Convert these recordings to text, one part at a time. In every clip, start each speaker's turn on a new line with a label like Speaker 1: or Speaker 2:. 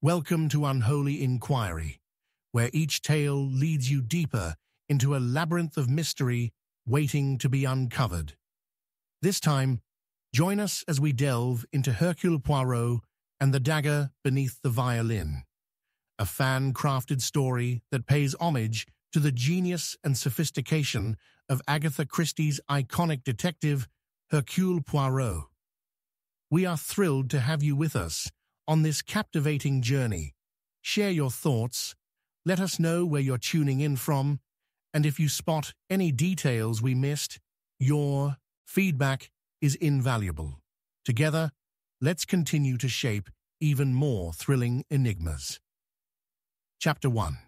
Speaker 1: Welcome to Unholy Inquiry, where each tale leads you deeper into a labyrinth of mystery waiting to be uncovered. This time, join us as we delve into Hercule Poirot and the Dagger Beneath the Violin, a fan-crafted story that pays homage to the genius and sophistication of Agatha Christie's iconic detective, Hercule Poirot. We are thrilled to have you with us on this captivating journey. Share your thoughts, let us know where you're tuning in from, and if you spot any details we missed, your feedback is invaluable. Together, let's continue to shape even more thrilling enigmas. Chapter 1.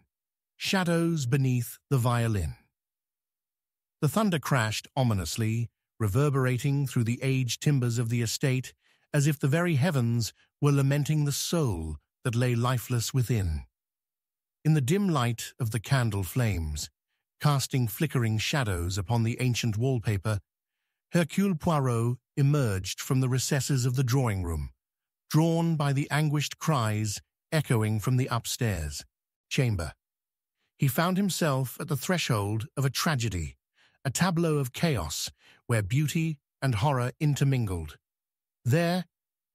Speaker 1: Shadows Beneath the Violin. The thunder crashed ominously, reverberating through the aged timbers of the estate, as if the very heavens were lamenting the soul that lay lifeless within. In the dim light of the candle flames, casting flickering shadows upon the ancient wallpaper, Hercule Poirot emerged from the recesses of the drawing-room, drawn by the anguished cries echoing from the upstairs chamber. He found himself at the threshold of a tragedy, a tableau of chaos where beauty and horror intermingled. There,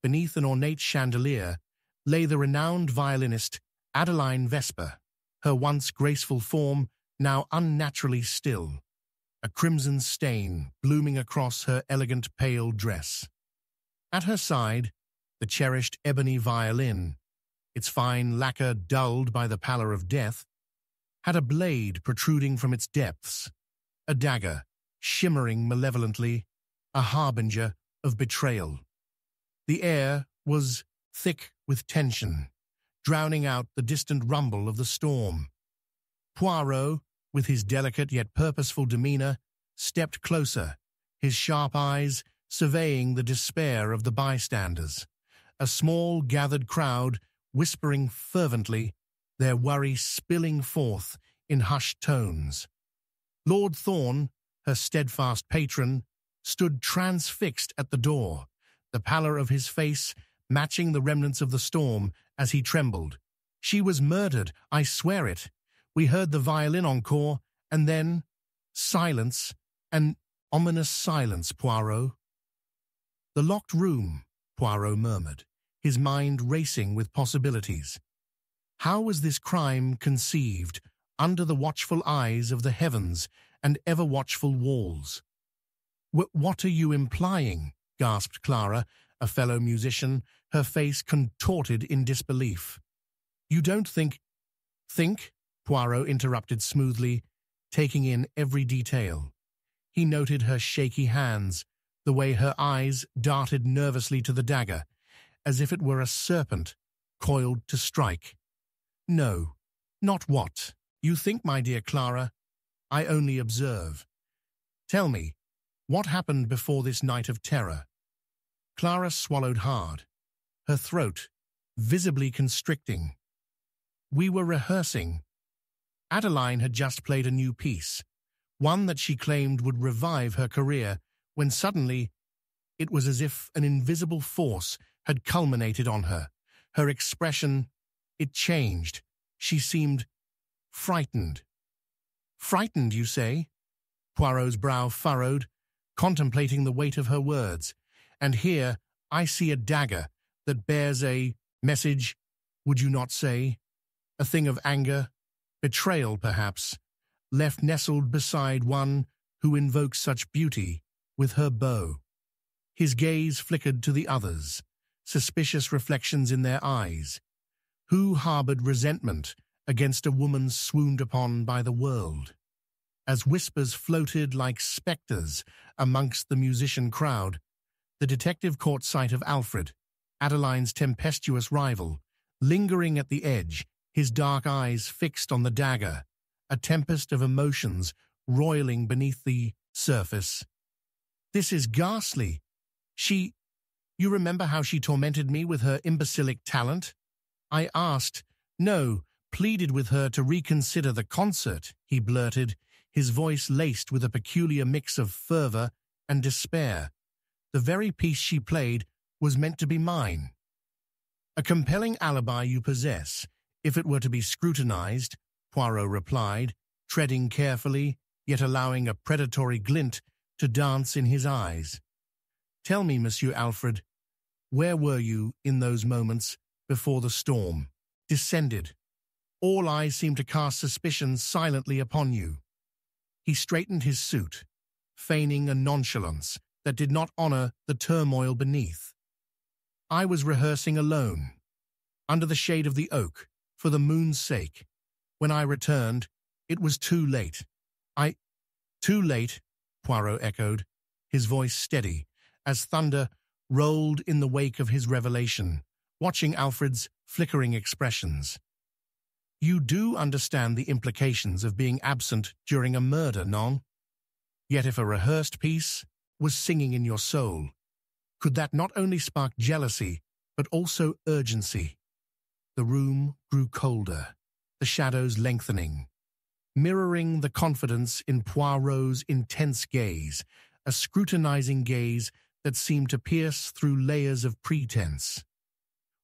Speaker 1: beneath an ornate chandelier, lay the renowned violinist Adeline Vesper, her once graceful form now unnaturally still, a crimson stain blooming across her elegant pale dress. At her side, the cherished ebony violin, its fine lacquer dulled by the pallor of death, had a blade protruding from its depths, a dagger shimmering malevolently, a harbinger of betrayal. The air was thick with tension, drowning out the distant rumble of the storm. Poirot, with his delicate yet purposeful demeanor, stepped closer, his sharp eyes surveying the despair of the bystanders, a small gathered crowd whispering fervently, their worry spilling forth in hushed tones. Lord Thorne, her steadfast patron, stood transfixed at the door, the pallor of his face matching the remnants of the storm as he trembled. "She was murdered, I swear it. We heard the violin encore, and then silence, an ominous silence, Poirot." "The locked room," Poirot murmured, his mind racing with possibilities. How was this crime conceived under the watchful eyes of the heavens and ever-watchful walls? "What are you implying?" gasped Clara, a fellow musician, her face contorted in disbelief. "You don't think—" "Think?" Poirot interrupted smoothly, taking in every detail. He noted her shaky hands, the way her eyes darted nervously to the dagger, as if it were a serpent coiled to strike. "No, not what you think, my dear Clara. I only observe. Tell me, what happened before this night of terror?" Clara swallowed hard, her throat visibly constricting. "We were rehearsing. Adeline had just played a new piece, one that she claimed would revive her career, when suddenly it was as if an invisible force had culminated on her. Her expression, it changed. She seemed frightened." "Frightened, you say?" Poirot's brow furrowed, contemplating the weight of her words. "And here I see a dagger that bears a message, would you not say? A thing of anger, betrayal perhaps, left nestled beside one who invokes such beauty with her bow." His gaze flickered to the others, suspicious reflections in their eyes. Who harbored resentment against a woman swooned upon by the world? As whispers floated like spectres amongst the musician crowd, the detective caught sight of Alfred, Adeline's tempestuous rival, lingering at the edge, his dark eyes fixed on the dagger, a tempest of emotions roiling beneath the surface. "This is ghastly. You remember how she tormented me with her imbecilic talent? I asked, no, pleaded with her to reconsider the concert," he blurted, his voice laced with a peculiar mix of fervor and despair. "The very piece she played was meant to be mine." A compelling alibi you possess, if it were to be scrutinized, Poirot replied, treading carefully, yet allowing a predatory glint to dance in his eyes. Tell me, Monsieur Alfred, where were you in those moments before the storm descended? All eyes seemed to cast suspicion silently upon you. He straightened his suit, feigning a nonchalance that did not honor the turmoil beneath. I was rehearsing alone, under the shade of the oak, for the moon's sake. When I returned, it was too late. Too late, Poirot echoed, his voice steady, as thunder rolled in the wake of his revelation, watching Alfred's flickering expressions. You do understand the implications of being absent during a murder, non? Yet if a rehearsed piece was singing in your soul, could that not only spark jealousy, but also urgency? The room grew colder, the shadows lengthening, mirroring the confidence in Poirot's intense gaze, a scrutinizing gaze that seemed to pierce through layers of pretense.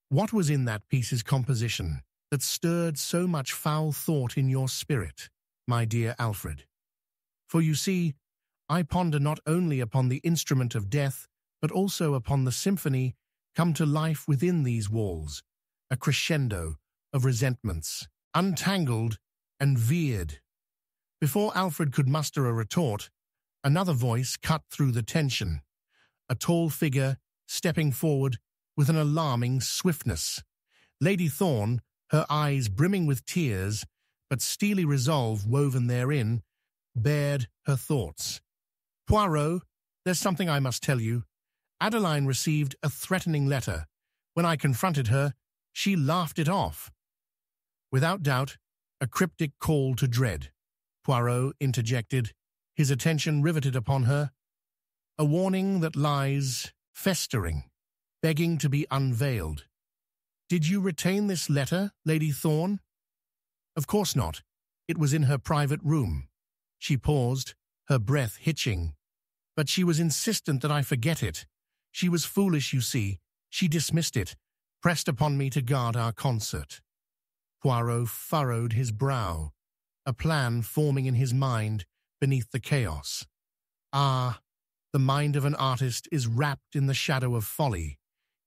Speaker 1: What was in that piece's composition that stirred so much foul thought in your spirit, my dear Alfred? For you see, I ponder not only upon the instrument of death, but also upon the symphony come to life within these walls, a crescendo of resentments, untangled and veered. Before Alfred could muster a retort, another voice cut through the tension, a tall figure stepping forward with an alarming swiftness. Lady Thorne, her eyes brimming with tears, but steely resolve woven therein, bared her thoughts. Poirot, there's something I must tell you. Adeline received a threatening letter. When I confronted her, she laughed it off. Without doubt, a cryptic call to dread, Poirot interjected, his attention riveted upon her. A warning that lies festering, begging to be unveiled. Did you retain this letter, Lady Thorne? Of course not. It was in her private room. She paused, her breath hitching. But she was insistent that I forget it. She was foolish, you see. She dismissed it, pressed upon me to guard our concert. Poirot furrowed his brow, a plan forming in his mind beneath the chaos. Ah, the mind of an artist is wrapped in the shadow of folly,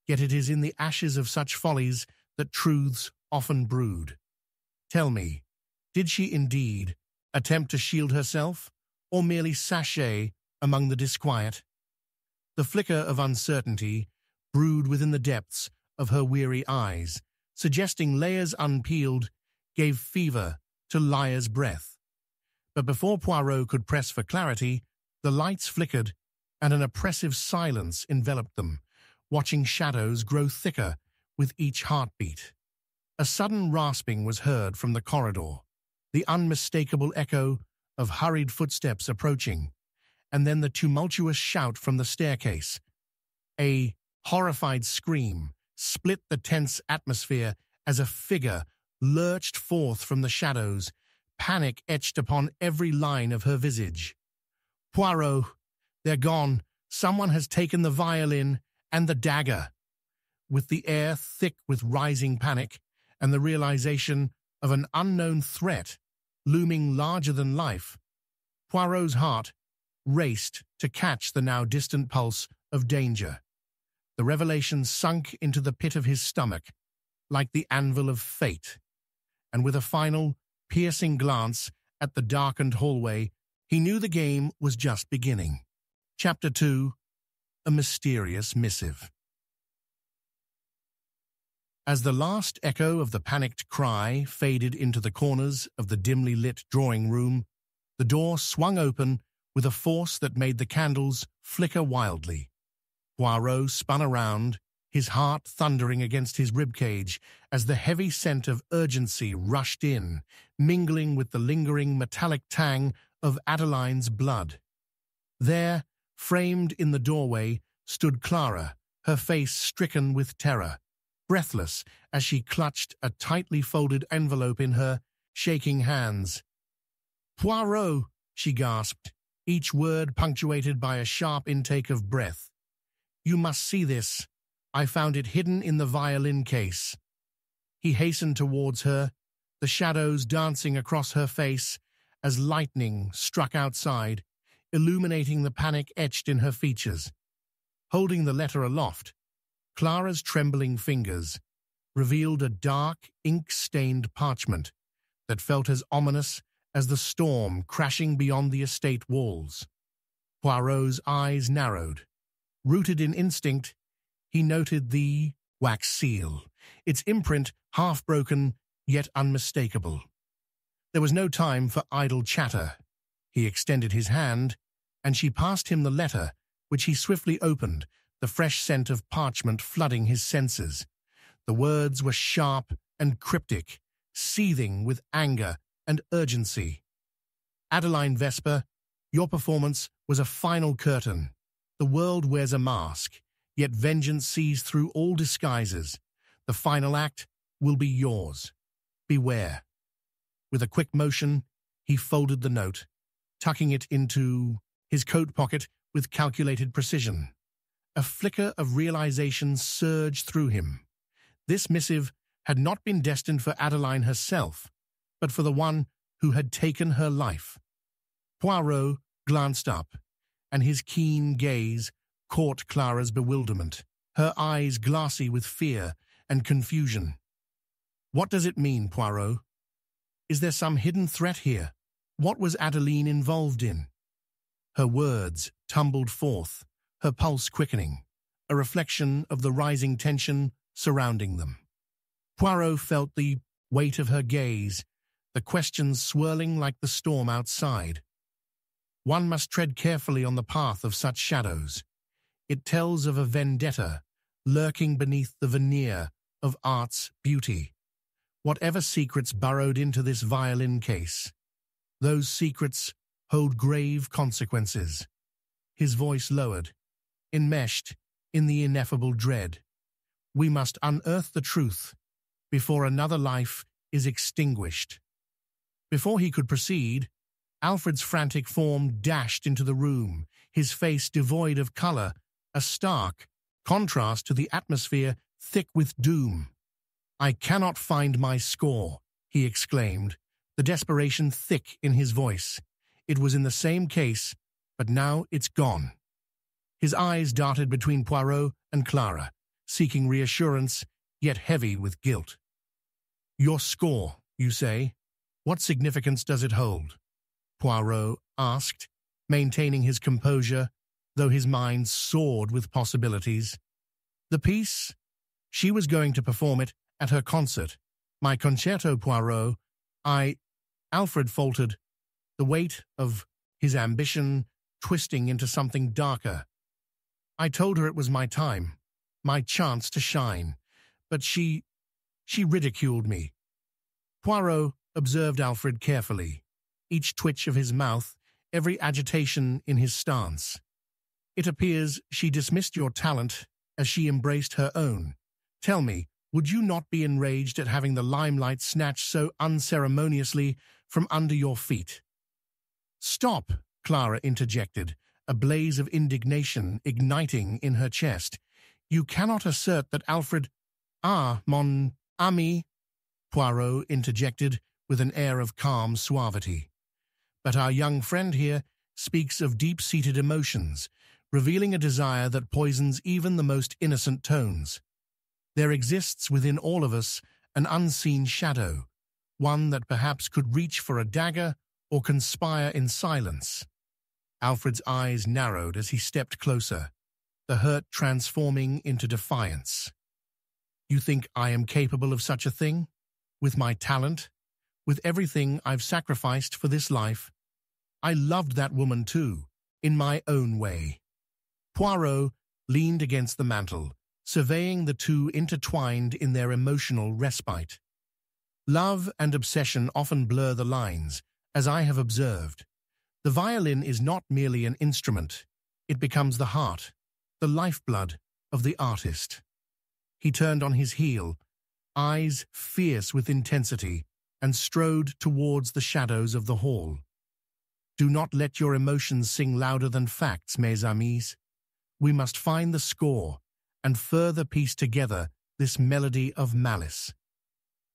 Speaker 1: yet it is in the ashes of such follies that truths often brood. Tell me, did she indeed attempt to shield herself, or merely sashay among the disquiet? The flicker of uncertainty brewed within the depths of her weary eyes, suggesting layers unpeeled, gave fever to liar's breath. But before Poirot could press for clarity, the lights flickered and an oppressive silence enveloped them, watching shadows grow thicker with each heartbeat. A sudden rasping was heard from the corridor, the unmistakable echo of hurried footsteps approaching, and then the tumultuous shout from the staircase. A horrified scream split the tense atmosphere as a figure lurched forth from the shadows, panic etched upon every line of her visage. Poirot, they're gone. Someone has taken the violin and the dagger. With the air thick with rising panic and the realization of an unknown threat looming larger than life, Poirot's heart raced to catch the now distant pulse of danger. The revelation sunk into the pit of his stomach, like the anvil of fate, and with a final, piercing glance at the darkened hallway, he knew the game was just beginning. Chapter 2: A Mysterious Missive. As the last echo of the panicked cry faded into the corners of the dimly lit drawing room, the door swung open with a force that made the candles flicker wildly. Poirot spun around, his heart thundering against his ribcage as the heavy scent of urgency rushed in, mingling with the lingering metallic tang of Adeline's blood. There, framed in the doorway, stood Clara, her face stricken with terror, breathless as she clutched a tightly folded envelope in her shaking hands. "Poirot," she gasped, each word punctuated by a sharp intake of breath. "You must see this. I found it hidden in the violin case. He hastened towards her, the shadows dancing across her face as lightning struck outside, illuminating the panic etched in her features. Holding the letter aloft, Clara's trembling fingers revealed a dark, ink-stained parchment that felt as ominous as the storm crashing beyond the estate walls. Poirot's eyes narrowed. Rooted in instinct, he noted the wax seal, its imprint half-broken yet unmistakable. There was no time for idle chatter. He extended his hand, and she passed him the letter, which he swiftly opened, the fresh scent of parchment flooding his senses. The words were sharp and cryptic, seething with anger and urgency. Adeline Vesper, your performance was a final curtain. The world wears a mask, yet vengeance sees through all disguises. The final act will be yours. Beware. With a quick motion, he folded the note, tucking it into his coat pocket with calculated precision. A flicker of realization surged through him. This missive had not been destined for Adeline herself, but for the one who had taken her life. Poirot glanced up, and his keen gaze caught Clara's bewilderment, her eyes glassy with fear and confusion. What does it mean, Poirot? Is there some hidden threat here? What was Adeline involved in? Her words tumbled forth, her pulse quickening, a reflection of the rising tension surrounding them. Poirot felt the weight of her gaze, the questions swirling like the storm outside. One must tread carefully on the path of such shadows. It tells of a vendetta lurking beneath the veneer of art's beauty. Whatever secrets burrowed into this violin case, those secrets hold grave consequences. His voice lowered, enmeshed in the ineffable dread. We must unearth the truth before another life is extinguished. Before he could proceed, Alfred's frantic form dashed into the room, his face devoid of color, a stark contrast to the atmosphere thick with doom. I cannot find my score, he exclaimed, the desperation thick in his voice. It was in the same case, but now it's gone. His eyes darted between Poirot and Clara, seeking reassurance, yet heavy with guilt. Your score, you say? What significance does it hold? Poirot asked, maintaining his composure, though his mind soared with possibilities. The piece? She was going to perform it at her concert. My concerto, Poirot. Alfred faltered, the weight of his ambition twisting into something darker. I told her it was my time, my chance to shine, but she ridiculed me. Poirot observed Alfred carefully, each twitch of his mouth, every agitation in his stance. It appears she dismissed your talent as she embraced her own. Tell me, would you not be enraged at having the limelight snatched so unceremoniously from under your feet? Stop, Clara interjected, a blaze of indignation igniting in her chest. You cannot assert that Alfred— mon ami, Poirot interjected with an air of calm suavity. But our young friend here speaks of deep-seated emotions, revealing a desire that poisons even the most innocent tones. There exists within all of us an unseen shadow, one that perhaps could reach for a dagger or conspire in silence. Alfred's eyes narrowed as he stepped closer, the hurt transforming into defiance. You think I am capable of such a thing? With my talent? With everything I've sacrificed for this life? I loved that woman too, in my own way. Poirot leaned against the mantel, surveying the two intertwined in their emotional respite. Love and obsession often blur the lines, as I have observed. The violin is not merely an instrument. It becomes the heart, the lifeblood of the artist. He turned on his heel, eyes fierce with intensity, and strode towards the shadows of the hall. Do not let your emotions sing louder than facts, mes amis. We must find the score and further piece together this melody of malice.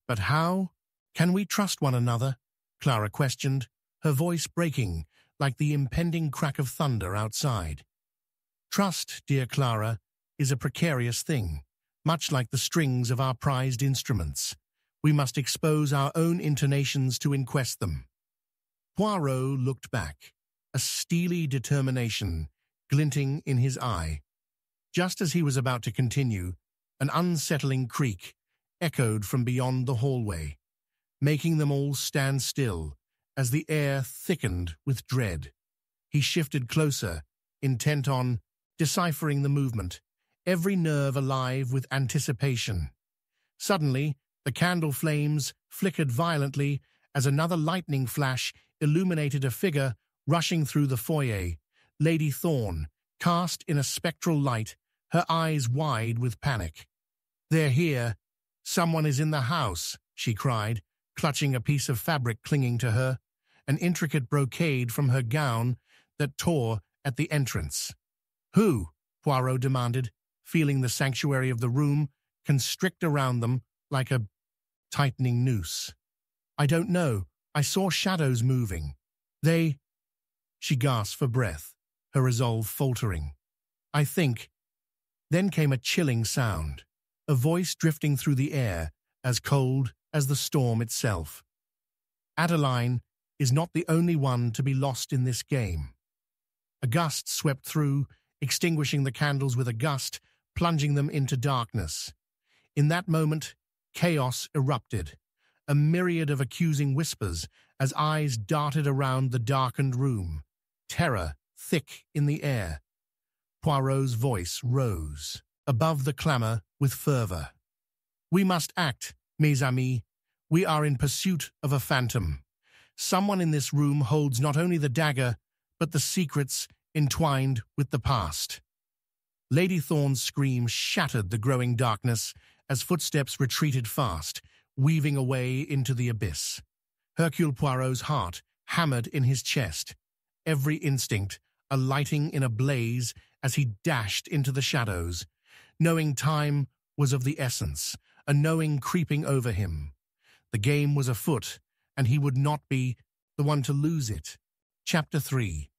Speaker 1: "But how can we trust one another?" Clara questioned, her voice breaking like the impending crack of thunder outside. "Trust, dear Clara, is a precarious thing, much like the strings of our prized instruments. We must expose our own intonations to inquest them." Poirot looked back, a steely determination glinting in his eye. Just as he was about to continue, an unsettling creak echoed from beyond the hallway, making them all stand still as the air thickened with dread. He shifted closer, intent on deciphering the movement, every nerve alive with anticipation. Suddenly, the candle flames flickered violently as another lightning flash illuminated a figure rushing through the foyer, Lady Thorne, cast in a spectral light, her eyes wide with panic. "They're here. Someone is in the house," she cried, clutching a piece of fabric clinging to her, an intricate brocade from her gown that tore at the entrance. "Who?" Poirot demanded, feeling the sanctuary of the room constrict around them like a tightening noose. "I don't know. I saw shadows moving. They—" She gasped for breath, her resolve faltering. "I think—" Then came a chilling sound, a voice drifting through the air, as cold as the storm itself. "Adeline is not the only one to be lost in this game." A gust swept through, extinguishing the candles with a gust, plunging them into darkness. In that moment, chaos erupted, a myriad of accusing whispers as eyes darted around the darkened room, terror thick in the air. Poirot's voice rose, above the clamor with fervor. "We must act, mes amis. We are in pursuit of a phantom. Someone in this room holds not only the dagger, but the secrets entwined with the past." Lady Thorne's scream shattered the growing darkness as footsteps retreated fast, weaving away into the abyss. Hercule Poirot's heart hammered in his chest, every instinct alighting in a blaze as he dashed into the shadows, knowing time was of the essence, a knowing creeping over him. The game was afoot, and he would not be the one to lose it. Chapter 3.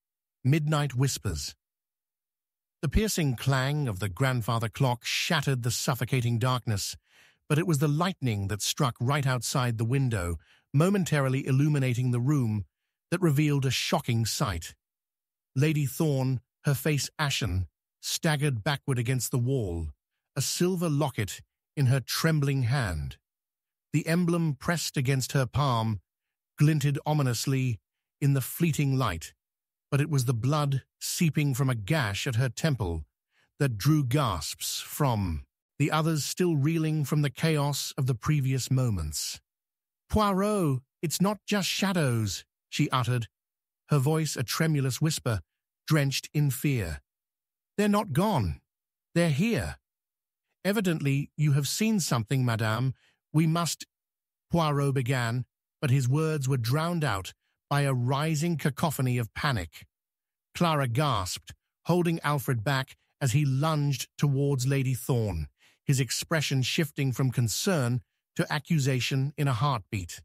Speaker 1: Midnight Whispers. The piercing clang of the grandfather clock shattered the suffocating darkness, but it was the lightning that struck right outside the window, momentarily illuminating the room, that revealed a shocking sight. Lady Thorne, her face ashen, staggered backward against the wall, a silver locket in her trembling hand. The emblem pressed against her palm glinted ominously in the fleeting light, but it was the blood seeping from a gash at her temple that drew gasps from the others still reeling from the chaos of the previous moments. "Poirot, it's not just shadows," she uttered, her voice a tremulous whisper, drenched in fear. "They're not gone. They're here." "Evidently you have seen something, madame. We must—" Poirot began, but his words were drowned out by a rising cacophony of panic. Clara gasped, holding Alfred back as he lunged towards Lady Thorne, his expression shifting from concern to accusation in a heartbeat.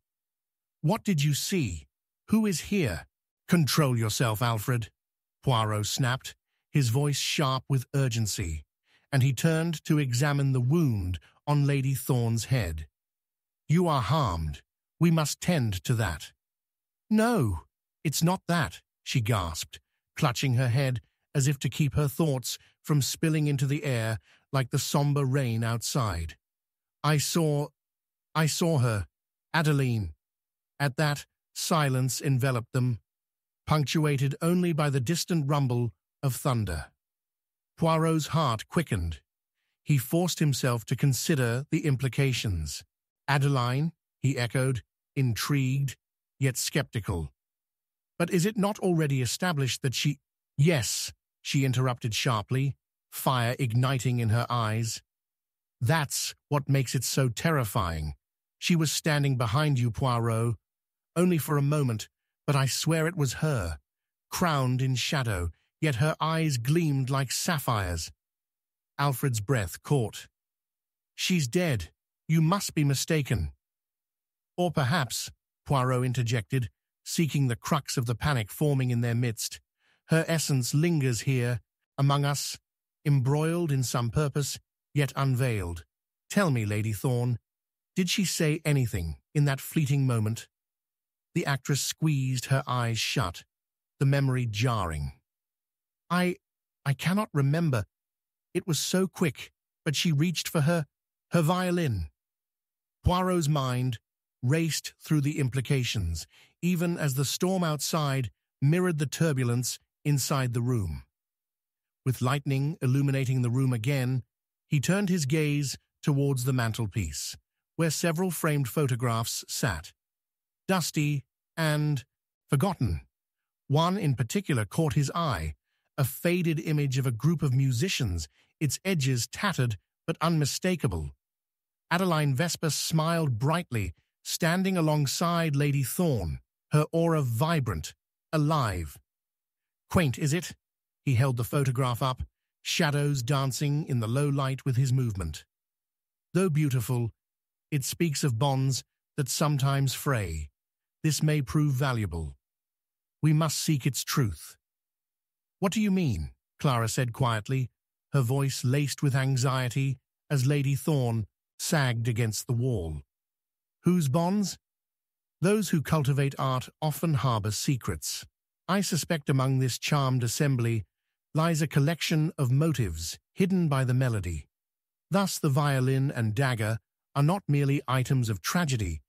Speaker 1: "What did you see? Who is here?" "Control yourself, Alfred," Poirot snapped, his voice sharp with urgency, and he turned to examine the wound on Lady Thorne's head. "You are harmed. We must tend to that." "No, it's not that," she gasped, clutching her head as if to keep her thoughts from spilling into the air like the somber rain outside. I saw her, Adeline." At that, silence enveloped them, punctuated only by the distant rumble of thunder. Poirot's heart quickened. He forced himself to consider the implications. "Adeline?" he echoed, intrigued, yet skeptical. "But is it not already established that she—" "Yes," she interrupted sharply, fire igniting in her eyes. "That's what makes it so terrifying. She was standing behind you, Poirot, only for a moment, but I swear it was her, crowned in shadow, yet her eyes gleamed like sapphires." Alfred's breath caught. "She's dead. You must be mistaken." "Or perhaps," Poirot interjected, seeking the crux of the panic forming in their midst, "her essence lingers here, among us, embroiled in some purpose, yet unveiled. Tell me, Lady Thorne, did she say anything in that fleeting moment?" The actress squeezed her eyes shut, the memory jarring. I cannot remember. It was so quick, but she reached for her violin." Poirot's mind raced through the implications, even as the storm outside mirrored the turbulence inside the room. With lightning illuminating the room again, he turned his gaze towards the mantelpiece, where several framed photographs sat, dusty and forgotten. One in particular caught his eye, a faded image of a group of musicians, its edges tattered but unmistakable. Adeline Vesper smiled brightly, standing alongside Lady Thorne, her aura vibrant, alive. "Quaint, is it?" He held the photograph up, shadows dancing in the low light with his movement. "Though beautiful, it speaks of bonds that sometimes fray. This may prove valuable. We must seek its truth." "What do you mean?" Clara said quietly, her voice laced with anxiety as Lady Thorne sagged against the wall. "Whose bonds?" "Those who cultivate art often harbor secrets. I suspect among this charmed assembly lies a collection of motives hidden by the melody. Thus the violin and dagger are not merely items of tragedy,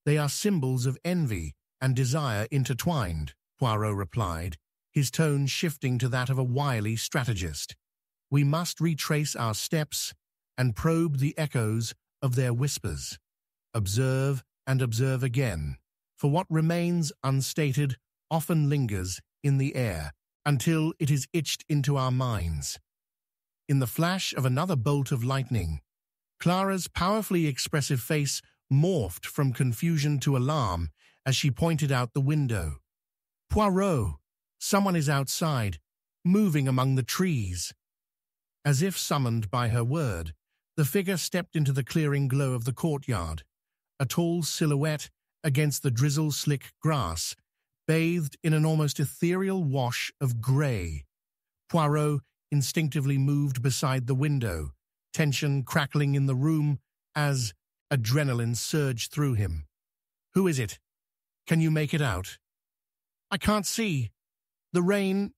Speaker 1: they are symbols of envy and desire intertwined," Poirot replied, his tone shifting to that of a wily strategist. "We must retrace our steps and probe the echoes of their whispers. Observe and observe again, for what remains unstated often lingers in the air until it is etched into our minds." In the flash of another bolt of lightning, Clara's powerfully expressive face morphed from confusion to alarm as she pointed out the window. "Poirot! Someone is outside, moving among the trees." As if summoned by her word, the figure stepped into the clearing glow of the courtyard, a tall silhouette against the drizzle-slick grass, bathed in an almost ethereal wash of grey. Poirot instinctively moved beside the window, tension crackling in the room as adrenaline surged through him. "Who is it? Can you make it out?" "I can't see. The rain—"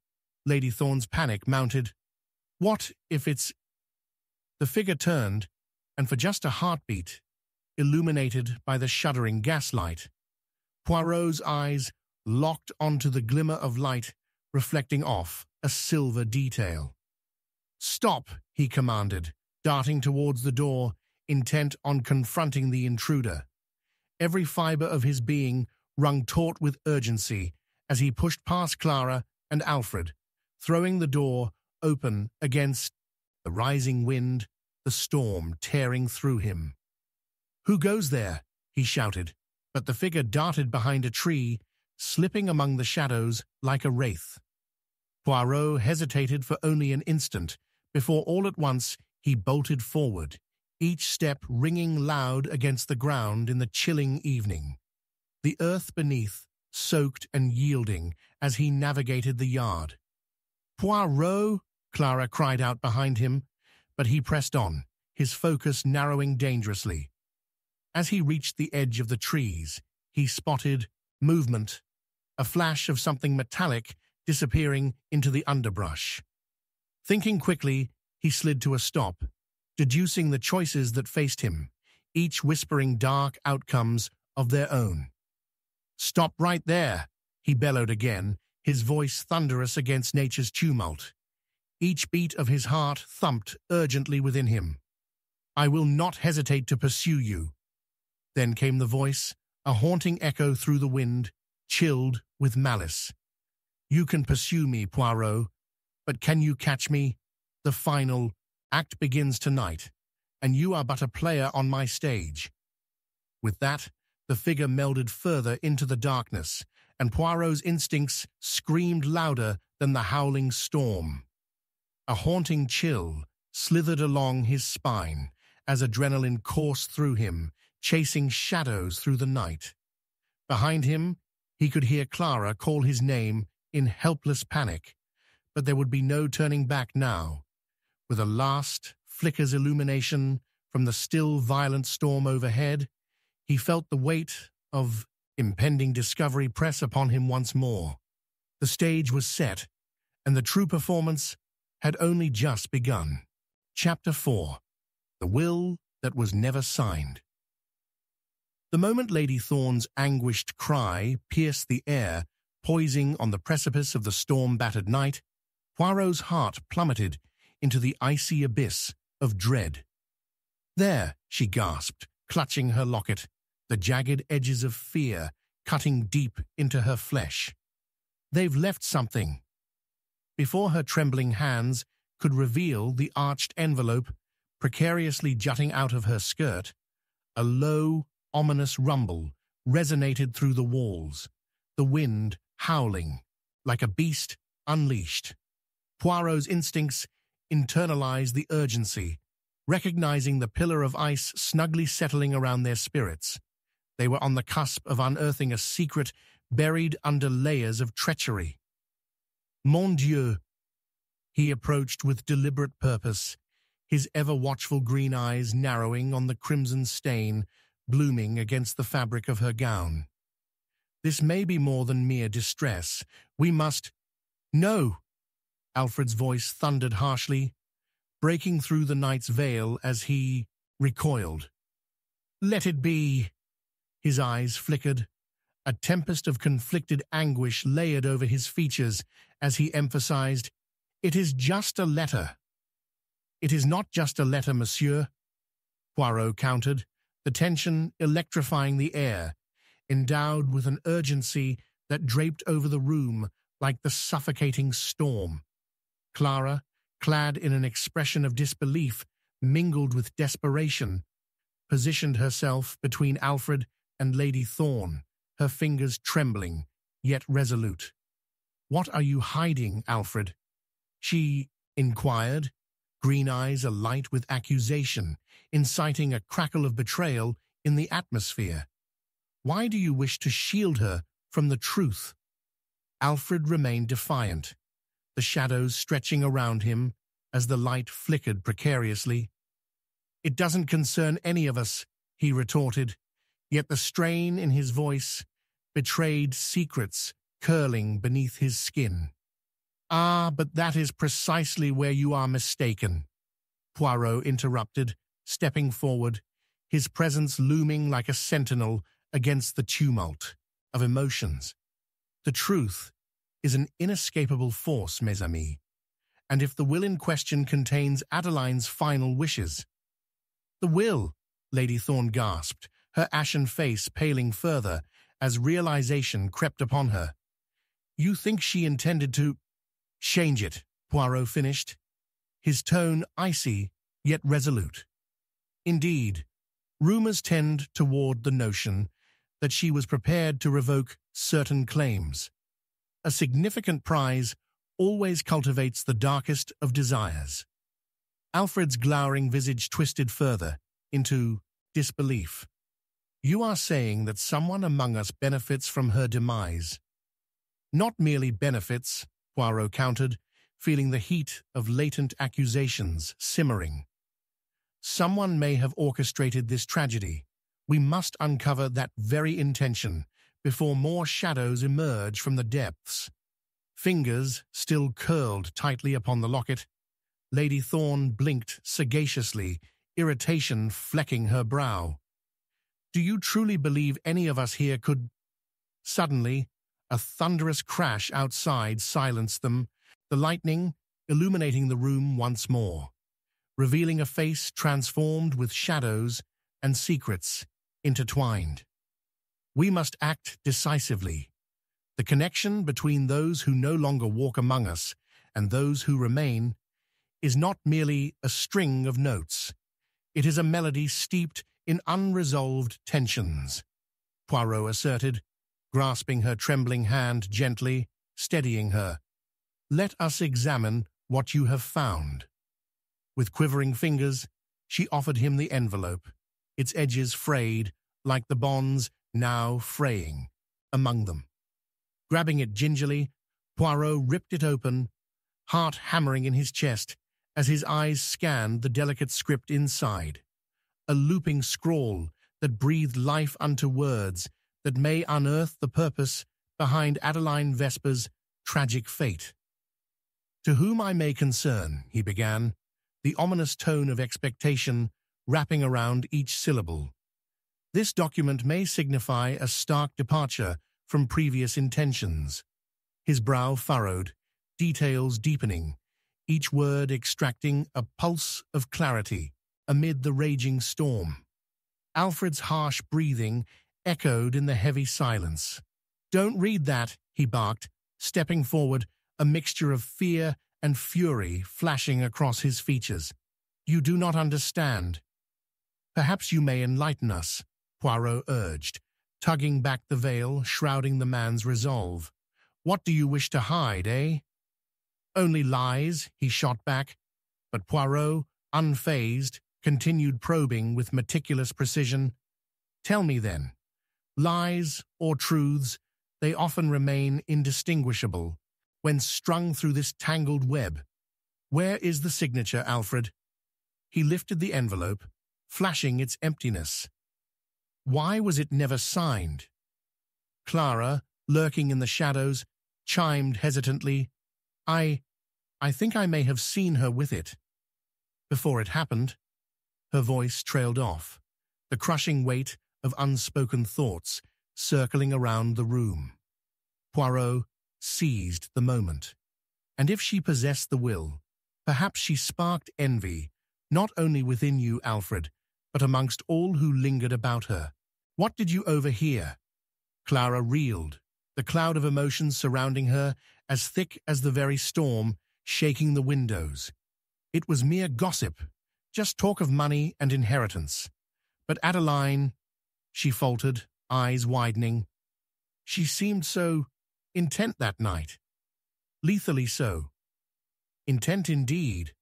Speaker 1: Lady Thorne's panic mounted. "What if it's—" The figure turned, and for just a heartbeat, illuminated by the shuddering gaslight, Poirot's eyes locked onto the glimmer of light reflecting off a silver detail. "Stop," he commanded, darting towards the door, intent on confronting the intruder. Every fiber of his being wrung taut with urgency as he pushed past Clara and Alfred, throwing the door open against the rising wind, the storm tearing through him. "Who goes there?" he shouted, but the figure darted behind a tree, slipping among the shadows like a wraith. Poirot hesitated for only an instant, before all at once he bolted forward, each step ringing loud against the ground in the chilling evening. The earth beneath soaked and yielding as he navigated the yard. "Poirot!" Clara cried out behind him, but he pressed on, his focus narrowing dangerously. As he reached the edge of the trees, he spotted movement, a flash of something metallic disappearing into the underbrush. Thinking quickly, he slid to a stop, deducing the choices that faced him, each whispering dark outcomes of their own. "Stop right there," he bellowed again, his voice thunderous against nature's tumult. Each beat of his heart thumped urgently within him. "I will not hesitate to pursue you." Then came the voice, a haunting echo through the wind, chilled with malice. "You can pursue me, Poirot, but can you catch me? The final act begins tonight, and you are but a player on my stage." With that, the figure melded further into the darkness, and Poirot's instincts screamed louder than the howling storm. A haunting chill slithered along his spine as adrenaline coursed through him, chasing shadows through the night. Behind him, he could hear Clara call his name in helpless panic, but there would be no turning back now. With a last flicker's illumination from the still violent storm overhead, he felt the weight of impending discovery press upon him once more. The stage was set, and the true performance had only just begun. Chapter 4. The Will That Was Never Signed. The moment Lady Thorne's anguished cry pierced the air, poising on the precipice of the storm-battered night, Poirot's heart plummeted into the icy abyss of dread. "There," she gasped, clutching her locket, the jagged edges of fear cutting deep into her flesh. "They've left something." Before her trembling hands could reveal the arched envelope precariously jutting out of her skirt, a low, ominous rumble resonated through the walls, the wind howling like a beast unleashed. Poirot's instincts internalized the urgency, recognizing the pillar of ice snugly settling around their spirits. They were on the cusp of unearthing a secret buried under layers of treachery. "Mon Dieu!" he approached with deliberate purpose, his ever-watchful green eyes narrowing on the crimson stain blooming against the fabric of her gown. "This may be more than mere distress. We must—" "No!" Alfred's voice thundered harshly, breaking through the night's veil as he recoiled. "Let it be!" His eyes flickered. A tempest of conflicted anguish layered over his features as he emphasized, "It is just a letter." "It is not just a letter, monsieur," Poirot countered, the tension electrifying the air, endowed with an urgency that draped over the room like the suffocating storm. Clara, clad in an expression of disbelief mingled with desperation, positioned herself between Alfred and Lady Thorne, her fingers trembling, yet resolute. "What are you hiding, Alfred?" she inquired, green eyes alight with accusation, inciting a crackle of betrayal in the atmosphere. "Why do you wish to shield her from the truth?" Alfred remained defiant, the shadows stretching around him as the light flickered precariously. "It doesn't concern any of us," he retorted, yet the strain in his voice betrayed secrets curling beneath his skin. "Ah, but that is precisely where you are mistaken," Poirot interrupted, stepping forward, his presence looming like a sentinel against the tumult of emotions. "The truth is an inescapable force, mes amis, and if the will in question contains Adeline's final wishes—" "The will!" Lady Thorne gasped, her ashen face paling further as realization crept upon her. "You think she intended to—" "Change it," Poirot finished, his tone icy yet resolute. "Indeed, rumors tend toward the notion that she was prepared to revoke certain claims. A significant prize always cultivates the darkest of desires." Alfred's glowering visage twisted further into disbelief. "You are saying that someone among us benefits from her demise?" "Not merely benefits," Poirot countered, feeling the heat of latent accusations simmering. "Someone may have orchestrated this tragedy. We must uncover that very intention before more shadows emerge from the depths." Fingers still curled tightly upon the locket, Lady Thorne blinked sagaciously, irritation flecking her brow. "Do you truly believe any of us here could—" Suddenly, a thunderous crash outside silenced them, the lightning illuminating the room once more, revealing a face transformed with shadows and secrets intertwined. "We must act decisively. The connection between those who no longer walk among us and those who remain is not merely a string of notes. It is a melody steeped in unresolved tensions," Poirot asserted, grasping her trembling hand gently, steadying her. "Let us examine what you have found." With quivering fingers, she offered him the envelope, its edges frayed like the bonds now fraying among them. Grabbing it gingerly, Poirot ripped it open, heart hammering in his chest as his eyes scanned the delicate script inside. A looping scrawl that breathed life unto words that may unearth the purpose behind Adeline Vesper's tragic fate. "To whom I may concern," he began, the ominous tone of expectation wrapping around each syllable. "This document may signify a stark departure from previous intentions." His brow furrowed, details deepening, each word extracting a pulse of clarity amid the raging storm. Alfred's harsh breathing echoed in the heavy silence. "Don't read that," he barked, stepping forward, a mixture of fear and fury flashing across his features. "You do not understand." "Perhaps you may enlighten us," Poirot urged, tugging back the veil shrouding the man's resolve. "What do you wish to hide, eh?" "Only lies," he shot back, but Poirot, unfazed, continued probing with meticulous precision. "Tell me then. Lies or truths, they often remain indistinguishable when strung through this tangled web. Where is the signature, Alfred?" He lifted the envelope, flashing its emptiness. Why was it never signed? Clara, lurking in the shadows, chimed hesitantly, I think I may have seen her with it." Before it happened, her voice trailed off, the crushing weight of unspoken thoughts circling around the room. Poirot seized the moment. And if she possessed the will, perhaps she sparked envy, not only within you, Alfred, but amongst all who lingered about her. "What did you overhear?" Clara reeled, the cloud of emotions surrounding her as thick as the very storm shaking the windows. It was mere gossip, just talk of money and inheritance. But Adeline, she faltered, eyes widening. She seemed so intent that night. Lethally so. Intent indeed.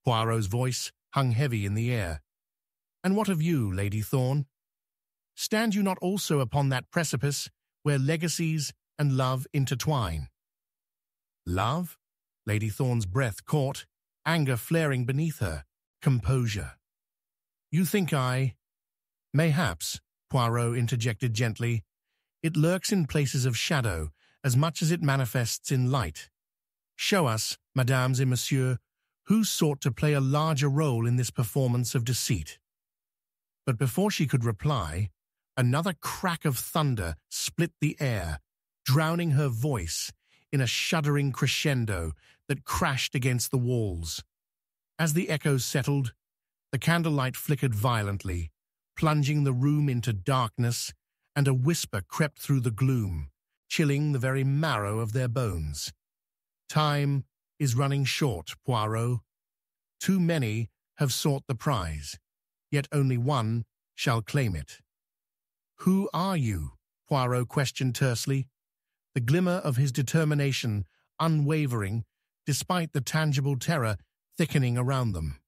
Speaker 1: Poirot's voice hung heavy in the air. "And what of you, Lady Thorne? Stand you not also upon that precipice where legacies and love intertwine?" "Love?" Lady Thorne's breath caught, anger flaring beneath her, composure. "You think I—" "Mayhaps," Poirot interjected gently. "It lurks in places of shadow as much as it manifests in light. Show us, mesdames et messieurs, who sought to play a larger role in this performance of deceit." But before she could reply, another crack of thunder split the air, drowning her voice in a shuddering crescendo that crashed against the walls. As the echoes settled, the candlelight flickered violently, plunging the room into darkness, and a whisper crept through the gloom, chilling the very marrow of their bones. "Time is running short, Poirot. Too many have sought the prize, yet only one shall claim it." "Who are you?" Poirot questioned tersely, the glimmer of his determination unwavering despite the tangible terror thickening around them.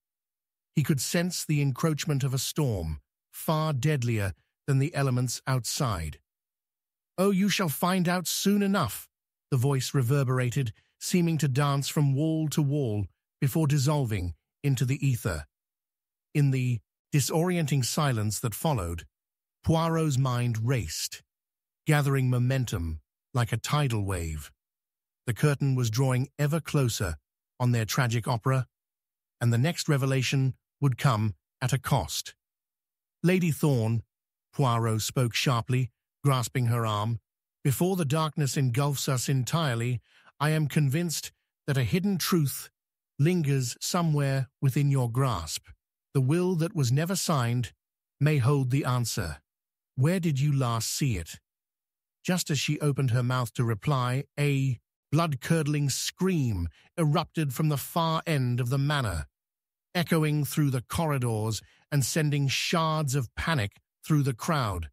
Speaker 1: He could sense the encroachment of a storm, far deadlier than the elements outside. "Oh, you shall find out soon enough," the voice reverberated, seeming to dance from wall to wall before dissolving into the ether. In the disorienting silence that followed, Poirot's mind raced, gathering momentum like a tidal wave. The curtain was drawing ever closer on their tragic opera, and the next revelation would come at a cost. "Lady Thorne," Poirot spoke sharply, grasping her arm, "before the darkness engulfs us entirely, I am convinced that a hidden truth lingers somewhere within your grasp. The will that was never signed may hold the answer. Where did you last see it?" Just as she opened her mouth to reply, a blood-curdling scream erupted from the far end of the manor, echoing through the corridors and sending shards of panic through the crowd.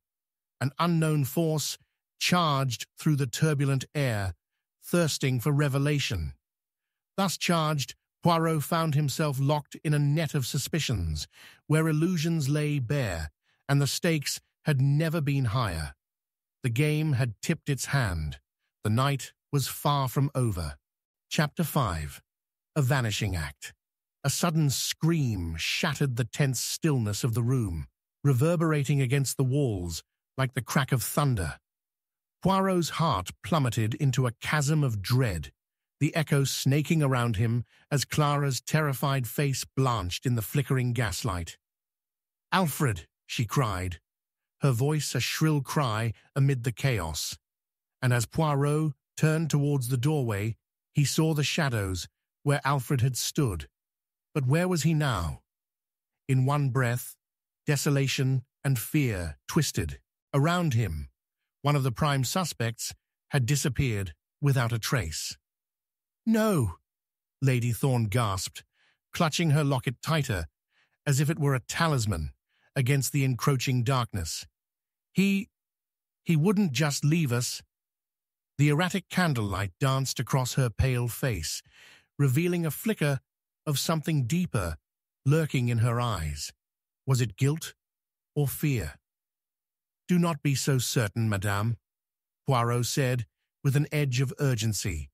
Speaker 1: An unknown force charged through the turbulent air, thirsting for revelation. Thus charged, Poirot found himself locked in a net of suspicions, where illusions lay bare, and the stakes had never been higher. The game had tipped its hand. The night was far from over. Chapter 5. A Vanishing Act. A sudden scream shattered the tense stillness of the room, reverberating against the walls like the crack of thunder. Poirot's heart plummeted into a chasm of dread, the echo snaking around him as Clara's terrified face blanched in the flickering gaslight. "Alfred!" she cried, her voice a shrill cry amid the chaos. And as Poirot turned towards the doorway, he saw the shadows where Alfred had stood. But where was he now? In one breath, desolation and fear twisted. Around him, one of the prime suspects had disappeared without a trace. "No!" Lady Thorne gasped, clutching her locket tighter, as if it were a talisman against the encroaching darkness. He wouldn't just leave us." The erratic candlelight danced across her pale face, revealing a flicker of something deeper lurking in her eyes. Was it guilt or fear? "Do not be so certain, madame," Poirot said with an edge of urgency,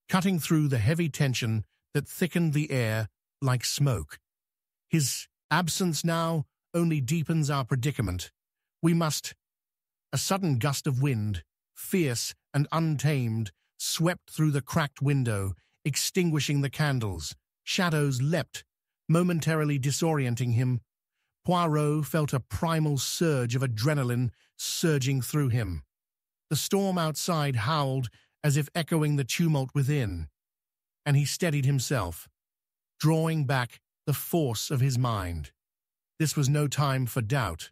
Speaker 1: cutting through the heavy tension that thickened the air like smoke. "His absence now only deepens our predicament. We must—" A sudden gust of wind, fierce and untamed, swept through the cracked window, extinguishing the candles. Shadows leapt, momentarily disorienting him. Poirot felt a primal surge of adrenaline surging through him. The storm outside howled as if echoing the tumult within, and he steadied himself, drawing back the force of his mind. This was no time for doubt.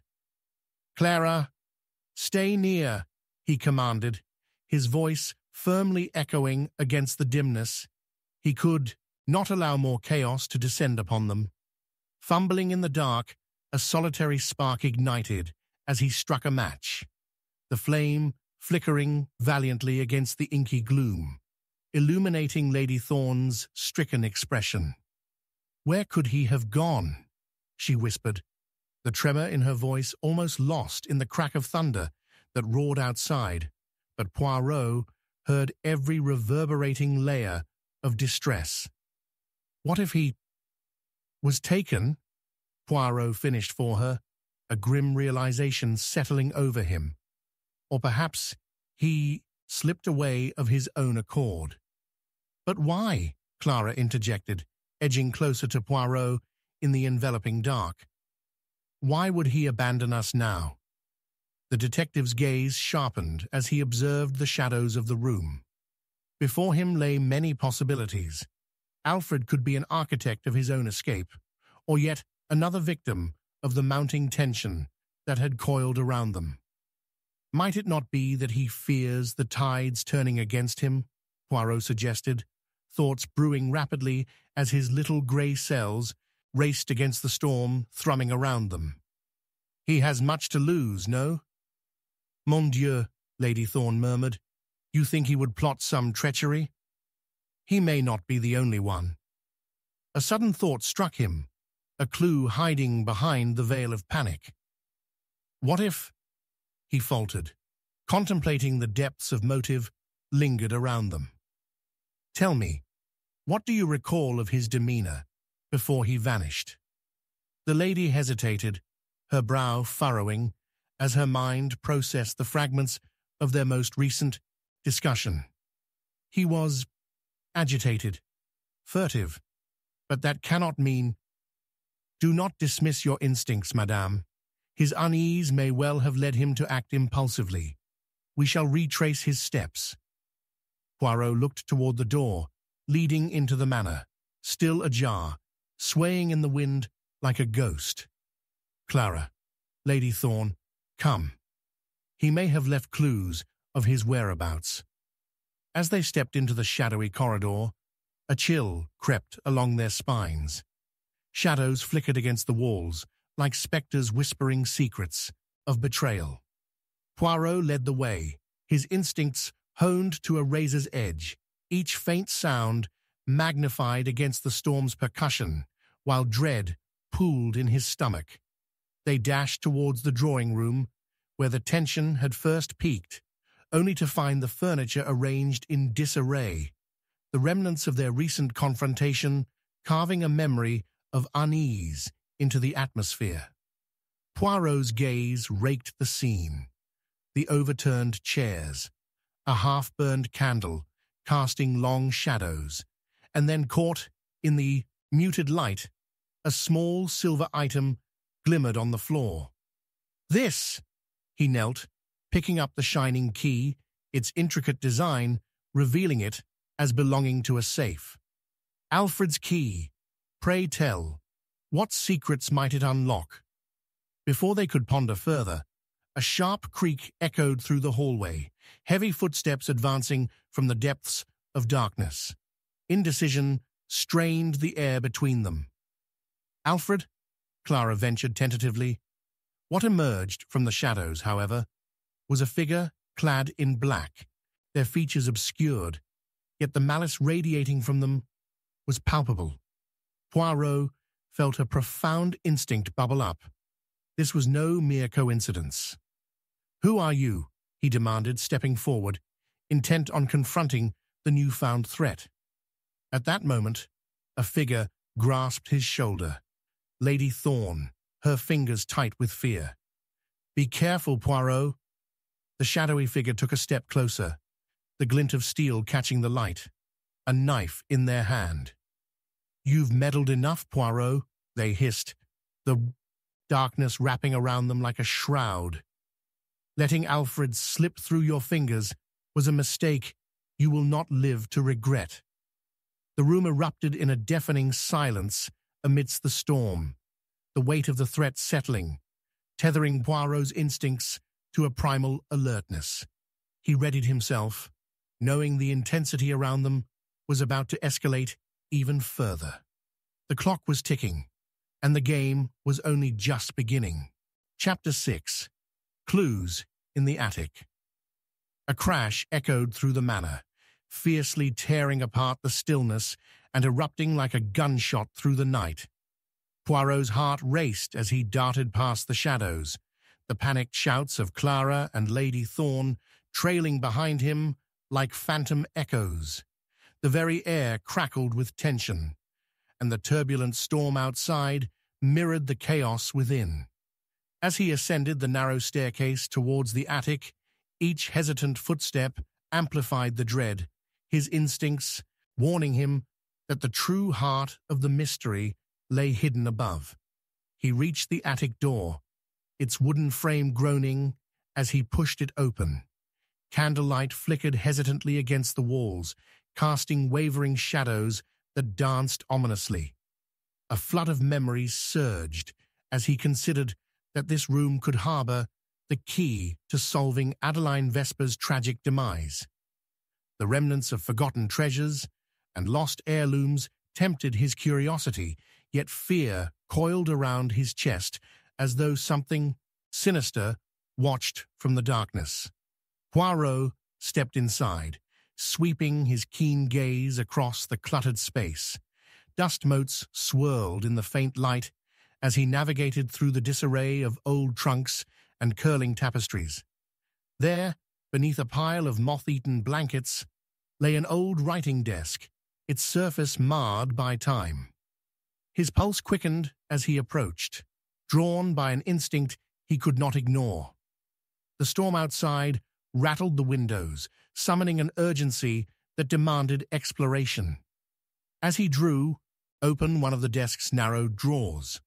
Speaker 1: "Clara, stay near," he commanded, his voice firmly echoing against the dimness. He could not allow more chaos to descend upon them. Fumbling in the dark, a solitary spark ignited as he struck a match, the flame flickering valiantly against the inky gloom, illuminating Lady Thorne's stricken expression. "Where could he have gone?" she whispered, the tremor in her voice almost lost in the crack of thunder that roared outside, but Poirot heard every reverberating layer of distress. "What if he was taken?" Poirot finished for her, a grim realization settling over him. Or perhaps he slipped away of his own accord. "But why?" Clara interjected, edging closer to Poirot in the enveloping dark. "Why would he abandon us now?" The detective's gaze sharpened as he observed the shadows of the room. Before him lay many possibilities. Alfred could be an architect of his own escape, or yet another victim of the mounting tension that had coiled around them. "Might it not be that he fears the tides turning against him?" Poirot suggested, thoughts brewing rapidly as his little grey cells raced against the storm thrumming around them. "He has much to lose, no?" "Mon Dieu," Lady Thorne murmured. "You think he would plot some treachery?" "He may not be the only one." A sudden thought struck him, a clue hiding behind the veil of panic. "What if—" he faltered, contemplating the depths of motive lingered around them. "Tell me, what do you recall of his demeanor before he vanished?" The lady hesitated, her brow furrowing as her mind processed the fragments of their most recent discussion. "He was agitated, furtive, but that cannot mean—" "Do not dismiss your instincts, madame. His unease may well have led him to act impulsively. We shall retrace his steps." Poirot looked toward the door, leading into the manor, still ajar, swaying in the wind like a ghost. "Clara, Lady Thorne, come. He may have left clues of his whereabouts." As they stepped into the shadowy corridor, a chill crept along their spines. Shadows flickered against the walls, like spectres whispering secrets of betrayal. Poirot led the way, his instincts honed to a razor's edge, each faint sound magnified against the storm's percussion, while dread pooled in his stomach. They dashed towards the drawing room, where the tension had first peaked, only to find the furniture arranged in disarray, the remnants of their recent confrontation carving a memory of unease into the atmosphere. Poirot's gaze raked the scene. The overturned chairs, a half-burned candle casting long shadows, and then caught in the muted light, a small silver item glimmered on the floor. This! He knelt, picking up the shining key, its intricate design revealing it as belonging to a safe. Alfred's key. Pray tell, what secrets might it unlock? Before they could ponder further, a sharp creak echoed through the hallway, heavy footsteps advancing from the depths of darkness. Indecision strained the air between them. "Alfred?" Clara ventured tentatively. What emerged from the shadows, however, was a figure clad in black, their features obscured, yet the malice radiating from them was palpable. Poirot felt a profound instinct bubble up. This was no mere coincidence. "Who are you?" he demanded, stepping forward, intent on confronting the newfound threat. At that moment, a figure grasped his shoulder. Lady Thorne, her fingers tight with fear. "Be careful, Poirot." The shadowy figure took a step closer, the glint of steel catching the light, a knife in their hand. "You've meddled enough, Poirot," they hissed, the darkness wrapping around them like a shroud. "Letting Alfred slip through your fingers was a mistake you will not live to regret." The room erupted in a deafening silence amidst the storm, the weight of the threat settling, tethering Poirot's instincts to a primal alertness. He readied himself, knowing the intensity around them was about to escalate even further. The clock was ticking, and the game was only just beginning. Chapter 6. Clues in the Attic. A crash echoed through the manor, fiercely tearing apart the stillness and erupting like a gunshot through the night. Poirot's heart raced as he darted past the shadows, the panicked shouts of Clara and Lady Thorne trailing behind him like phantom echoes. The very air crackled with tension, and the turbulent storm outside mirrored the chaos within. As he ascended the narrow staircase towards the attic, each hesitant footstep amplified the dread, his instincts warning him that the true heart of the mystery lay hidden above. He reached the attic door, its wooden frame groaning as he pushed it open. Candlelight flickered hesitantly against the walls, casting wavering shadows that danced ominously. A flood of memories surged as he considered that this room could harbor the key to solving Adeline Vesper's tragic demise. The remnants of forgotten treasures and lost heirlooms tempted his curiosity, yet fear coiled around his chest as though something sinister watched from the darkness. Poirot stepped inside, sweeping his keen gaze across the cluttered space. Dust motes swirled in the faint light as he navigated through the disarray of old trunks and curling tapestries. There, beneath a pile of moth-eaten blankets, lay an old writing desk, its surface marred by time. His pulse quickened as he approached, drawn by an instinct he could not ignore. The storm outside rattled the windows, summoning an urgency that demanded exploration. As he drew open one of the desk's narrow drawers,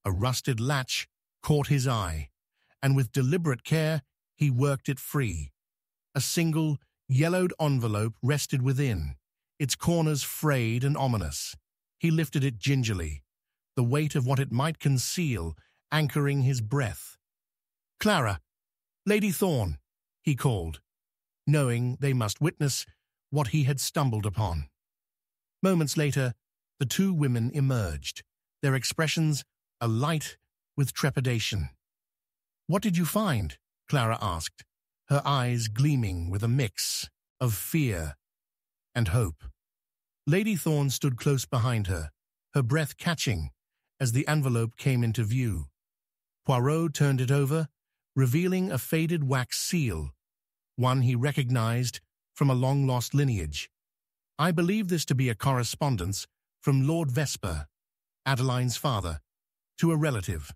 Speaker 1: a rusted latch caught his eye, and with deliberate care he worked it free. A single, yellowed envelope rested within, its corners frayed and ominous. He lifted it gingerly, the weight of what it might conceal anchoring his breath. "Clara, Lady Thorne," he called, knowing they must witness what he had stumbled upon. Moments later, the two women emerged, their expressions alight with trepidation. "What did you find?" Clara asked, her eyes gleaming with a mix of fear and hope. Lady Thorne stood close behind her, her breath catching as the envelope came into view. Poirot turned it over, revealing a faded wax seal, one he recognized from a long-lost lineage. "I believe this to be a correspondence from Lord Vesper, Adeline's father, to a relative,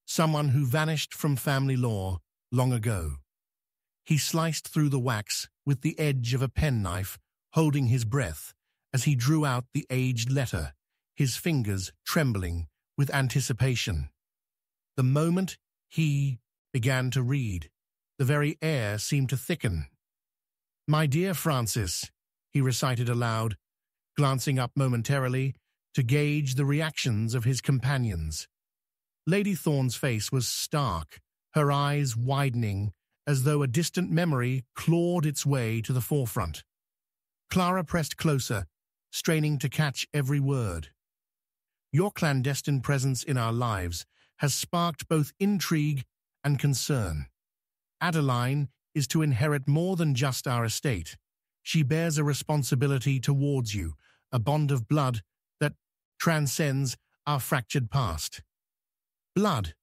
Speaker 1: someone who vanished from family law long ago." He sliced through the wax with the edge of a penknife, holding his breath as he drew out the aged letter, his fingers trembling with anticipation. The moment he began to read, the very air seemed to thicken. "My dear Francis," he recited aloud, glancing up momentarily to gauge the reactions of his companions. Lady Thorne's face was stark, her eyes widening as though a distant memory clawed its way to the forefront. Clara pressed closer, straining to catch every word. "Your clandestine presence in our lives has sparked both intrigue and concern. Adeline is to inherit more than just our estate. She bears a responsibility towards you, a bond of blood that transcends our fractured past." "Blood,"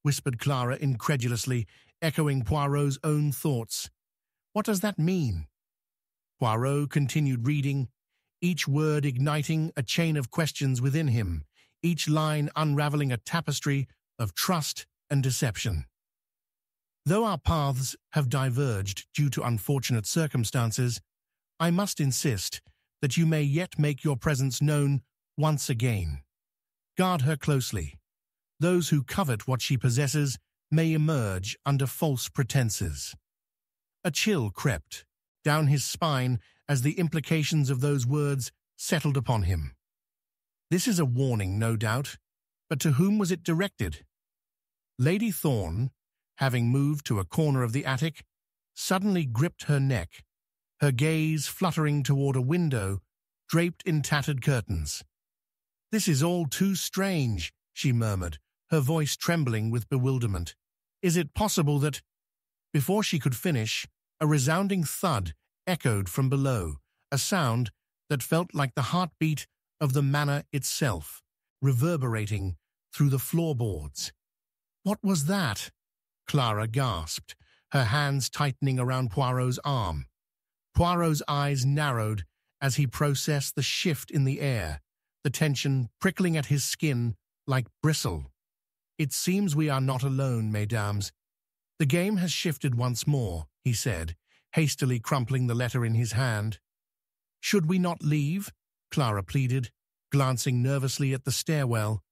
Speaker 1: whispered Clara incredulously, echoing Poirot's own thoughts. "What does that mean?" Poirot continued reading, each word igniting a chain of questions within him, each line unraveling a tapestry of trust and deception. "Though our paths have diverged due to unfortunate circumstances, I must insist that you may yet make your presence known once again. Guard her closely. Those who covet what she possesses may emerge under false pretenses." A chill crept down his spine as the implications of those words settled upon him. This is a warning, no doubt, but to whom was it directed? Lady Thorne, having moved to a corner of the attic, suddenly gripped her neck, her gaze fluttering toward a window draped in tattered curtains. "This is all too strange," she murmured, her voice trembling with bewilderment. "Is it possible that—" Before she could finish, a resounding thud echoed from below, a sound that felt like the heartbeat of the manor itself, reverberating through the floorboards. "What was that?" Clara gasped, her hands tightening around Poirot's arm. Poirot's eyes narrowed as he processed the shift in the air, the tension prickling at his skin like bristle. "It seems we are not alone, mesdames. The game has shifted once more," he said, hastily crumpling the letter in his hand. "Should we not leave?" Clara pleaded, glancing nervously at the stairwell.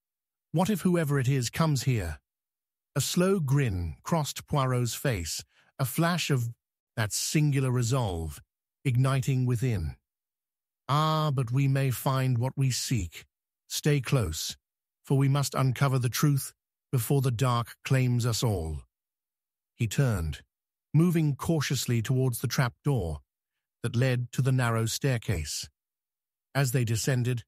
Speaker 1: "What if whoever it is comes here?" A slow grin crossed Poirot's face, a flash of that singular resolve igniting within. "Ah, but we may find what we seek. Stay close, for we must uncover the truth before the dark claims us all." He turned, moving cautiously towards the trapdoor that led to the narrow staircase. As they descended,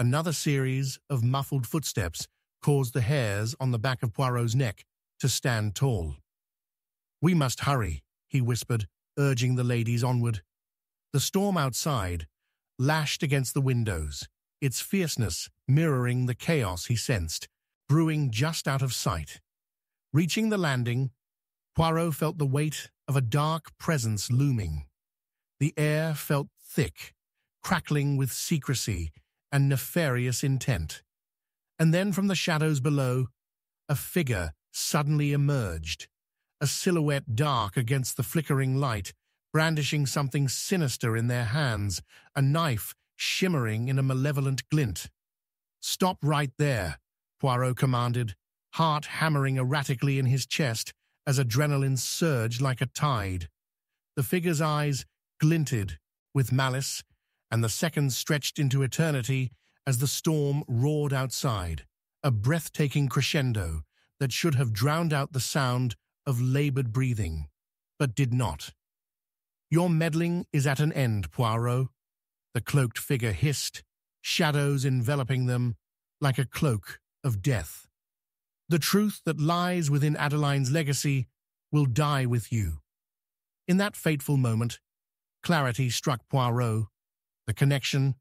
Speaker 1: another series of muffled footsteps caused the hairs on the back of Poirot's neck to stand tall. "We must hurry," he whispered, urging the ladies onward. The storm outside lashed against the windows, its fierceness mirroring the chaos he sensed, brewing just out of sight. Reaching the landing, Poirot felt the weight of a dark presence looming. The air felt thick, crackling with secrecy and nefarious intent. And then from the shadows below, a figure suddenly emerged, a silhouette dark against the flickering light, brandishing something sinister in their hands, a knife shimmering in a malevolent glint. "Stop right there," Poirot commanded, heart hammering erratically in his chest as adrenaline surged like a tide. The figure's eyes glinted with malice, and the seconds stretched into eternity as the storm roared outside, a breathtaking crescendo that should have drowned out the sound of labored breathing, but did not. "Your meddling is at an end, Poirot," the cloaked figure hissed, shadows enveloping them like a cloak of death. "The truth that lies within Adeline's legacy will die with you." In that fateful moment, clarity struck Poirot, the connection,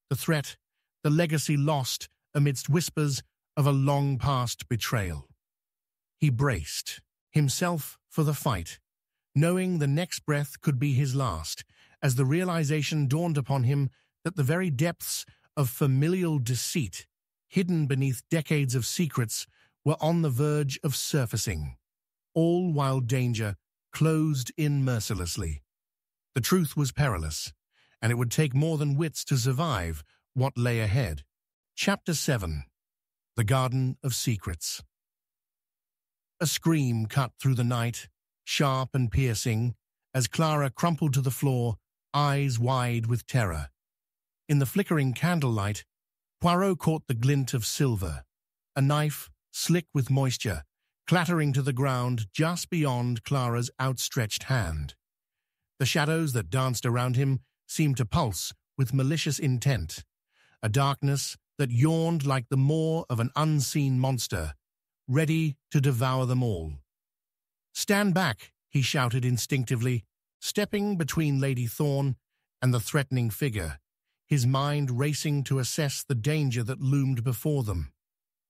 Speaker 1: The threat, the legacy lost amidst whispers of a long-past betrayal. He braced himself for the fight, knowing the next breath could be his last, as the realization dawned upon him that the very depths of familial deceit, hidden beneath decades of secrets, were on the verge of surfacing, all while danger closed in mercilessly. The truth was perilous, and it would take more than wits to survive what lay ahead. Chapter 7. The Garden of Secrets. A scream cut through the night, sharp and piercing, as Clara crumpled to the floor, eyes wide with terror. In the flickering candlelight, Poirot caught the glint of silver, a knife, slick with moisture, clattering to the ground just beyond Clara's outstretched hand. The shadows that danced around him seemed to pulse with malicious intent, a darkness that yawned like the maw of an unseen monster, ready to devour them all. "Stand back," he shouted instinctively, stepping between Lady Thorne and the threatening figure, his mind racing to assess the danger that loomed before them.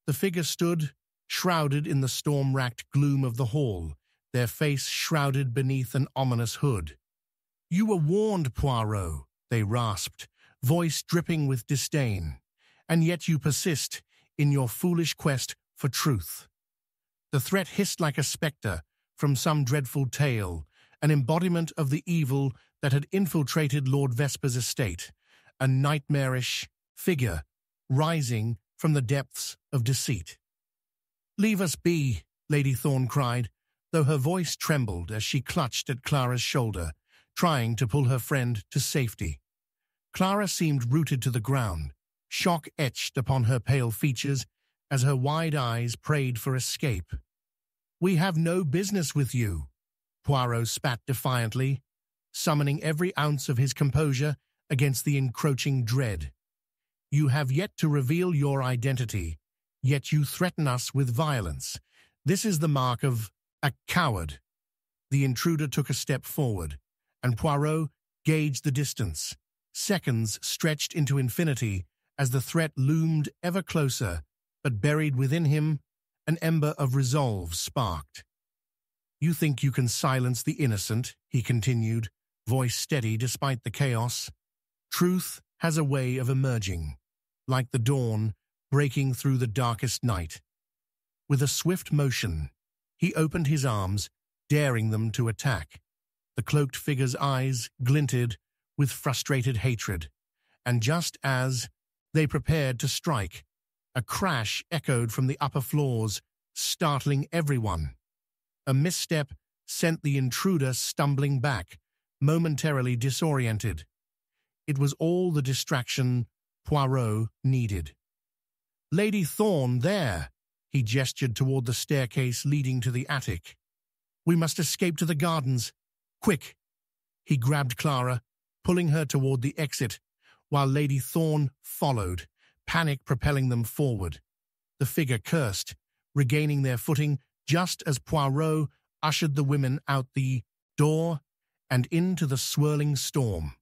Speaker 1: The figure stood, shrouded in the storm-racked gloom of the hall, their face shrouded beneath an ominous hood. "You were warned, Poirot," they rasped, voice dripping with disdain, "and yet you persist in your foolish quest for truth." The threat hissed like a spectre from some dreadful tale, an embodiment of the evil that had infiltrated Lord Vesper's estate, a nightmarish figure rising from the depths of deceit. "Leave us be," Lady Thorne cried, though her voice trembled as she clutched at Clara's shoulder, trying to pull her friend to safety. Clara seemed rooted to the ground, shock etched upon her pale features as her wide eyes prayed for escape. "We have no business with you," Poirot spat defiantly, summoning every ounce of his composure against the encroaching dread. "You have yet to reveal your identity, yet you threaten us with violence. This is the mark of a coward." The intruder took a step forward, and Poirot gauged the distance. Seconds stretched into infinity as the threat loomed ever closer, but buried within him, an ember of resolve sparked. "You think you can silence the innocent," he continued, voice steady despite the chaos. "Truth has a way of emerging, like the dawn breaking through the darkest night." With a swift motion, he opened his arms, daring them to attack. The cloaked figure's eyes glinted with frustrated hatred, and just as they prepared to strike, a crash echoed from the upper floors, startling everyone. A misstep sent the intruder stumbling back, momentarily disoriented. It was all the distraction Poirot needed. "Lady Thorne, there!" He gestured toward the staircase leading to the attic. "We must escape to the gardens. Quick!" He grabbed Clara, pulling her toward the exit, while Lady Thorne followed, panic propelling them forward. The figure cursed, regaining their footing just as Poirot ushered the women out the door and into the swirling storm.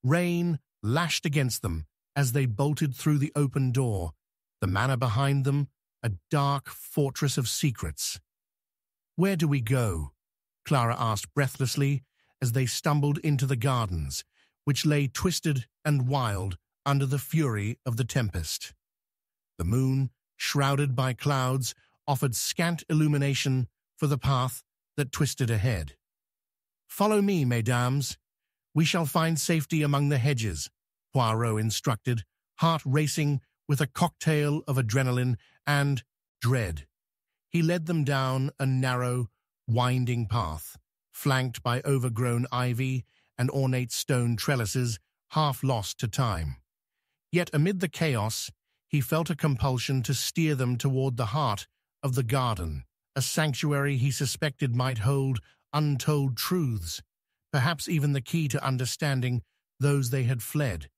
Speaker 1: Rain lashed against them as they bolted through the open door, the manor behind them a dark fortress of secrets. "Where do we go?" Clara asked breathlessly as they stumbled into the gardens, which lay twisted and wild under the fury of the tempest. The moon, shrouded by clouds, offered scant illumination for the path that twisted ahead. "Follow me, mesdames. We shall find safety among the hedges," Poirot instructed, heart racing with a cocktail of adrenaline and dread. He led them down a narrow, winding path, flanked by overgrown ivy and ornate stone trellises, half lost to time. Yet amid the chaos, he felt a compulsion to steer them toward the heart of the garden, a sanctuary he suspected might hold untold truths, perhaps even the key to understanding those they had fled.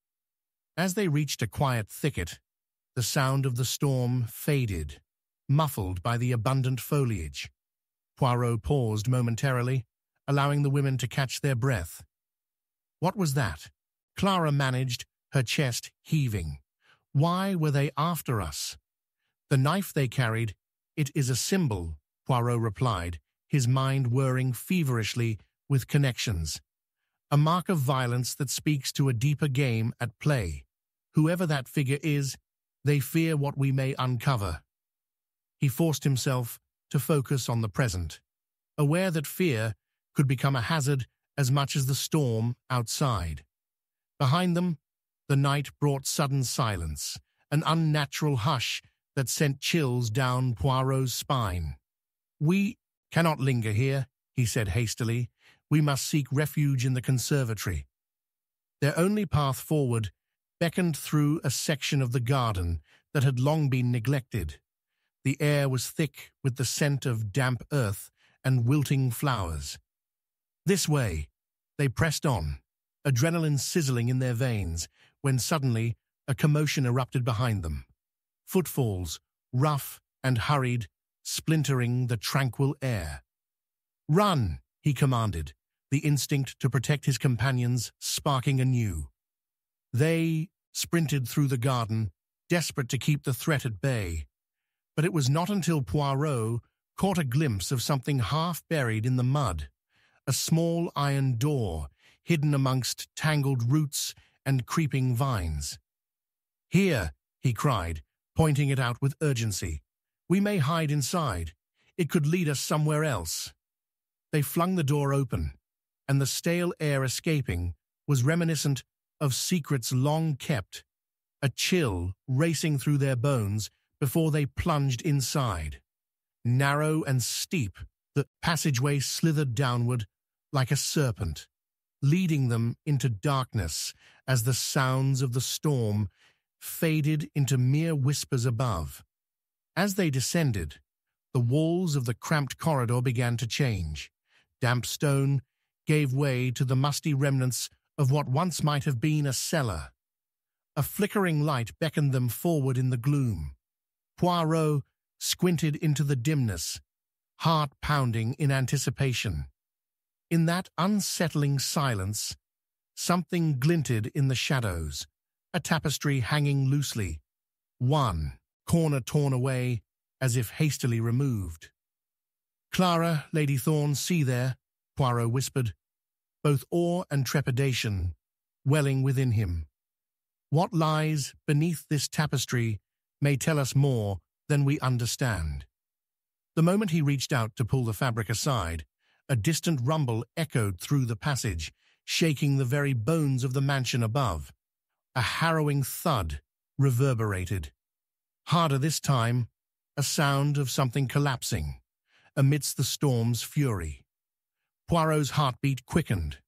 Speaker 1: As they reached a quiet thicket, the sound of the storm faded, muffled by the abundant foliage. Poirot paused momentarily, allowing the women to catch their breath. What was that? Clara managed, her chest heaving. Why were they after us? The knife they carried, it is a symbol, Poirot replied, his mind whirring feverishly with connections. A mark of violence that speaks to a deeper game at play. Whoever that figure is, they fear what we may uncover. He forced himself to focus on the present, aware that fear could become a hazard as much as the storm outside. Behind them, the night brought sudden silence, an unnatural hush that sent chills down Poirot's spine. "We cannot linger here," he said hastily. "We must seek refuge in the conservatory." Their only path forward beckoned through a section of the garden that had long been neglected. The air was thick with the scent of damp earth and wilting flowers. This way, they pressed on, adrenaline sizzling in their veins, when suddenly a commotion erupted behind them. Footfalls, rough and hurried, splintering the tranquil air. "Run!" he commanded, the instinct to protect his companions sparking anew. They sprinted through the garden, desperate to keep the threat at bay. But it was not until Poirot caught a glimpse of something half buried in the mud, a small iron door hidden amongst tangled roots and creeping vines. "Here," he cried, pointing it out with urgency. "We may hide inside. It could lead us somewhere else." They flung the door open, and the stale air escaping was reminiscent of secrets long kept, a chill racing through their bones before they plunged inside. Narrow and steep, the passageway slithered downward like a serpent, leading them into darkness as the sounds of the storm faded into mere whispers above. As they descended, the walls of the cramped corridor began to change. Damp stone gave way to the musty remnants of what once might have been a cellar. A flickering light beckoned them forward in the gloom. Poirot squinted into the dimness, heart pounding in anticipation. In that unsettling silence, something glinted in the shadows, a tapestry hanging loosely, one corner torn away as if hastily removed. "Clara, Lady Thorne, see there," Poirot whispered, both awe and trepidation welling within him. "What lies beneath this tapestry may tell us more than we understand." The moment he reached out to pull the fabric aside, a distant rumble echoed through the passage, shaking the very bones of the mansion above. A harrowing thud reverberated. Harder this time, a sound of something collapsing, amidst the storm's fury. Poirot's heartbeat quickened.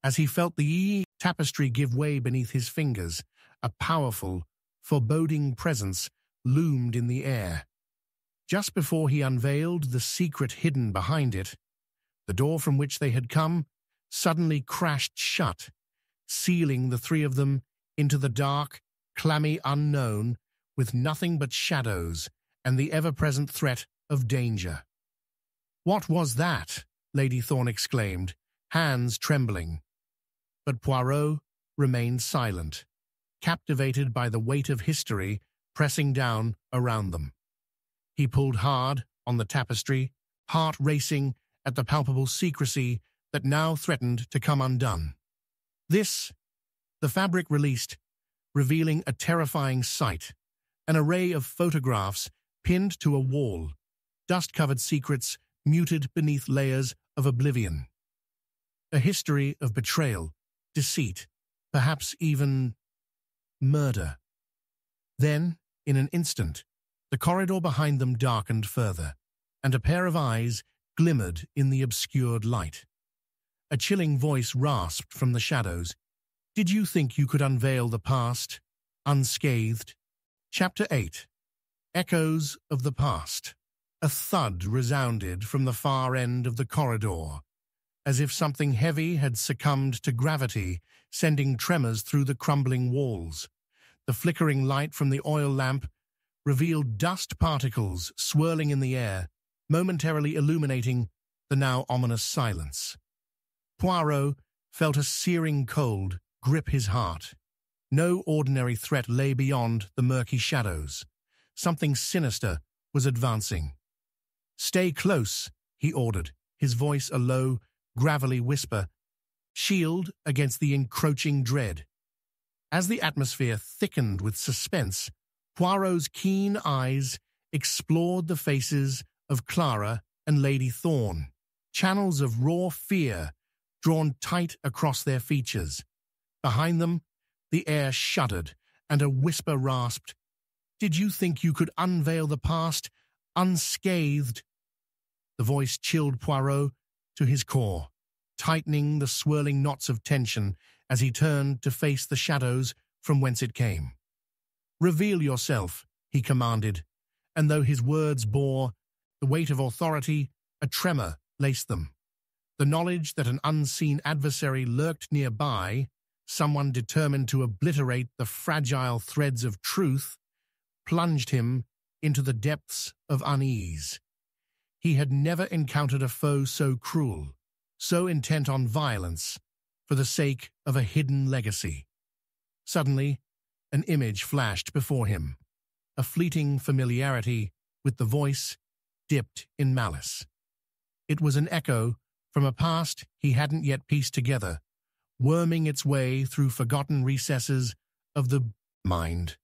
Speaker 1: As he felt the tapestry give way beneath his fingers, a powerful, foreboding presence loomed in the air. Just before he unveiled the secret hidden behind it, the door from which they had come suddenly crashed shut, sealing the three of them into the dark, clammy unknown with nothing but shadows and the ever-present threat of danger. "What was that?" Lady Thorne exclaimed, hands trembling. But Poirot remained silent, captivated by the weight of history pressing down around them. He pulled hard on the tapestry, heart racing at the palpable secrecy that now threatened to come undone. The fabric released, revealing a terrifying sight, an array of photographs pinned to a wall, dust-covered secrets muted beneath layers of oblivion. A history of betrayal, deceit, perhaps even murder. Then, in an instant, the corridor behind them darkened further, and a pair of eyes glimmered in the obscured light. A chilling voice rasped from the shadows. "Did you think you could unveil the past, unscathed?" Chapter 8. Echoes of the Past. A thud resounded from the far end of the corridor, as if something heavy had succumbed to gravity, sending tremors through the crumbling walls. The flickering light from the oil lamp revealed dust particles swirling in the air, momentarily illuminating the now ominous silence. Poirot felt a searing cold grip his heart. No ordinary threat lay beyond the murky shadows. Something sinister was advancing. "Stay close," he ordered, his voice a low, gravelly whisper, shield against the encroaching dread. As the atmosphere thickened with suspense, Poirot's keen eyes explored the faces of Clara and Lady Thorne, channels of raw fear drawn tight across their features. Behind them, the air shuddered, and a whisper rasped, "Did you think you could unveil the past unscathed?" The voice chilled Poirot to his core, tightening the swirling knots of tension as he turned to face the shadows from whence it came. "Reveal yourself," he commanded, and though his words bore the weight of authority, a tremor laced them. The knowledge that an unseen adversary lurked nearby, someone determined to obliterate the fragile threads of truth, plunged him into the depths of unease. He had never encountered a foe so cruel, so intent on violence, for the sake of a hidden legacy. Suddenly, an image flashed before him, a fleeting familiarity with the voice dipped in malice. It was an echo from a past he hadn't yet pieced together, worming its way through forgotten recesses of the mind,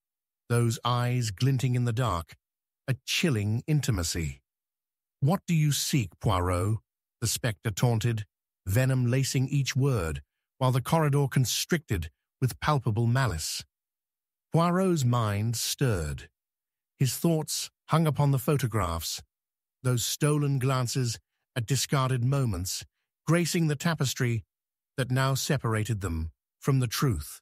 Speaker 1: those eyes glinting in the dark, a chilling intimacy. "What do you seek, Poirot?" the spectre taunted, venom lacing each word, while the corridor constricted with palpable malice. Poirot's mind stirred. His thoughts hung upon the photographs, those stolen glances at discarded moments, gracing the tapestry that now separated them from the truth.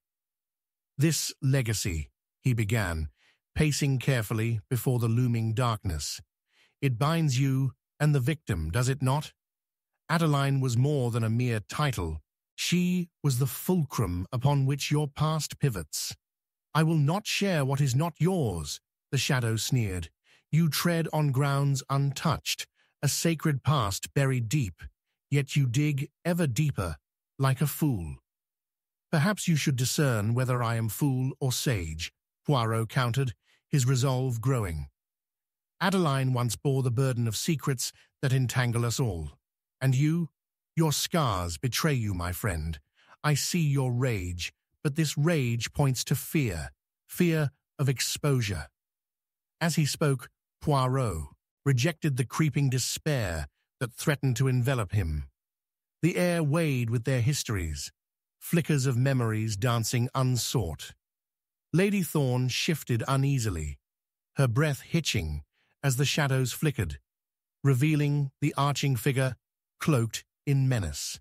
Speaker 1: "This legacy," he began, pacing carefully before the looming darkness. "It binds you and the victim, does it not? Adeline was more than a mere title. She was the fulcrum upon which your past pivots." "I will not share what is not yours," the shadow sneered. "You tread on grounds untouched, a sacred past buried deep, yet you dig ever deeper, like a fool." "Perhaps you should discern whether I am fool or sage," Poirot countered, his resolve growing. "Adeline once bore the burden of secrets that entangle us all. And your scars betray you, my friend. I see your rage, but this rage points to fear of exposure." As he spoke, Poirot rejected the creeping despair that threatened to envelop him. The air weighed with their histories, flickers of memories dancing unsought. Lady Thorne shifted uneasily, her breath hitching as the shadows flickered, revealing the arching figure cloaked in menace.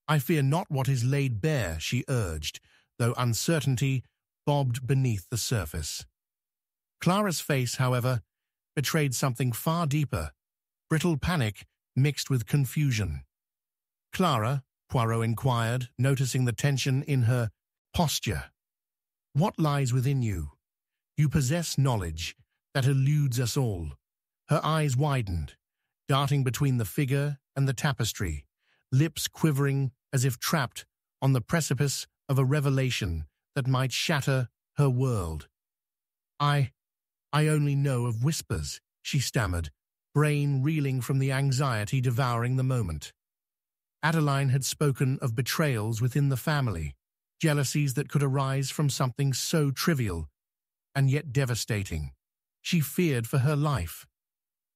Speaker 1: "I fear not what is laid bare," she urged, though uncertainty bobbed beneath the surface. Clara's face, however, betrayed something far deeper, brittle panic mixed with confusion. "Clara," Poirot inquired, noticing the tension in her posture, "what lies within you? You possess knowledge that eludes us all." Her eyes widened, darting between the figure and the tapestry, lips quivering as if trapped on the precipice of a revelation that might shatter her world. I only know of whispers," she stammered, brain reeling from the anxiety devouring the moment. Adeline had spoken of betrayals within the family, jealousies that could arise from something so trivial and yet devastating. She feared for her life.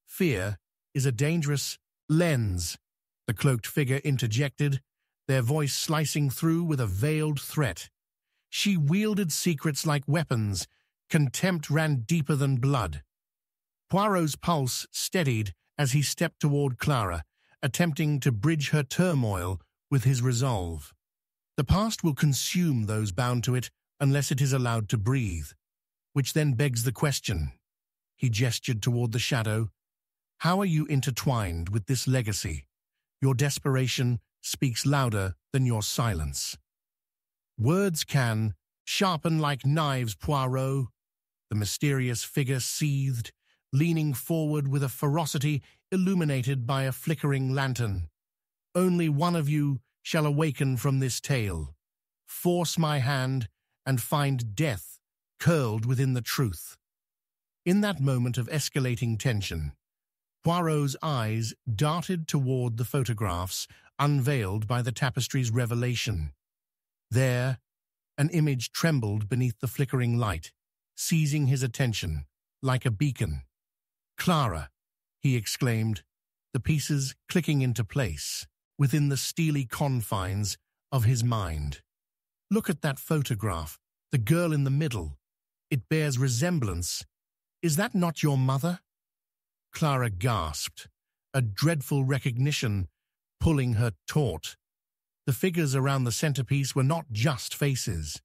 Speaker 1: "Fear is a dangerous lens," the cloaked figure interjected, their voice slicing through with a veiled threat. "She wielded secrets like weapons. Contempt ran deeper than blood." Poirot's pulse steadied as he stepped toward Clara, attempting to bridge her turmoil with his resolve. "The past will consume those bound to it unless it is allowed to breathe. Which then begs the question." He gestured toward the shadow. "How are you intertwined with this legacy? Your desperation speaks louder than your silence." "Words can sharpen like knives, Poirot," the mysterious figure seethed, leaning forward with a ferocity illuminated by a flickering lantern. "Only one of you shall awaken from this tale. Force my hand, and find death curled within the truth. In that moment of escalating tension, Poirot's eyes darted toward the photographs unveiled by the tapestry's revelation. There, an image trembled beneath the flickering light, seizing his attention like a beacon. "Clara," he exclaimed, the pieces clicking into place within the steely confines of his mind. "Look at that photograph, the girl in the middle. It bears resemblance. Is that not your mother?" Clara gasped, a dreadful recognition pulling her taut. The figures around the centerpiece were not just faces.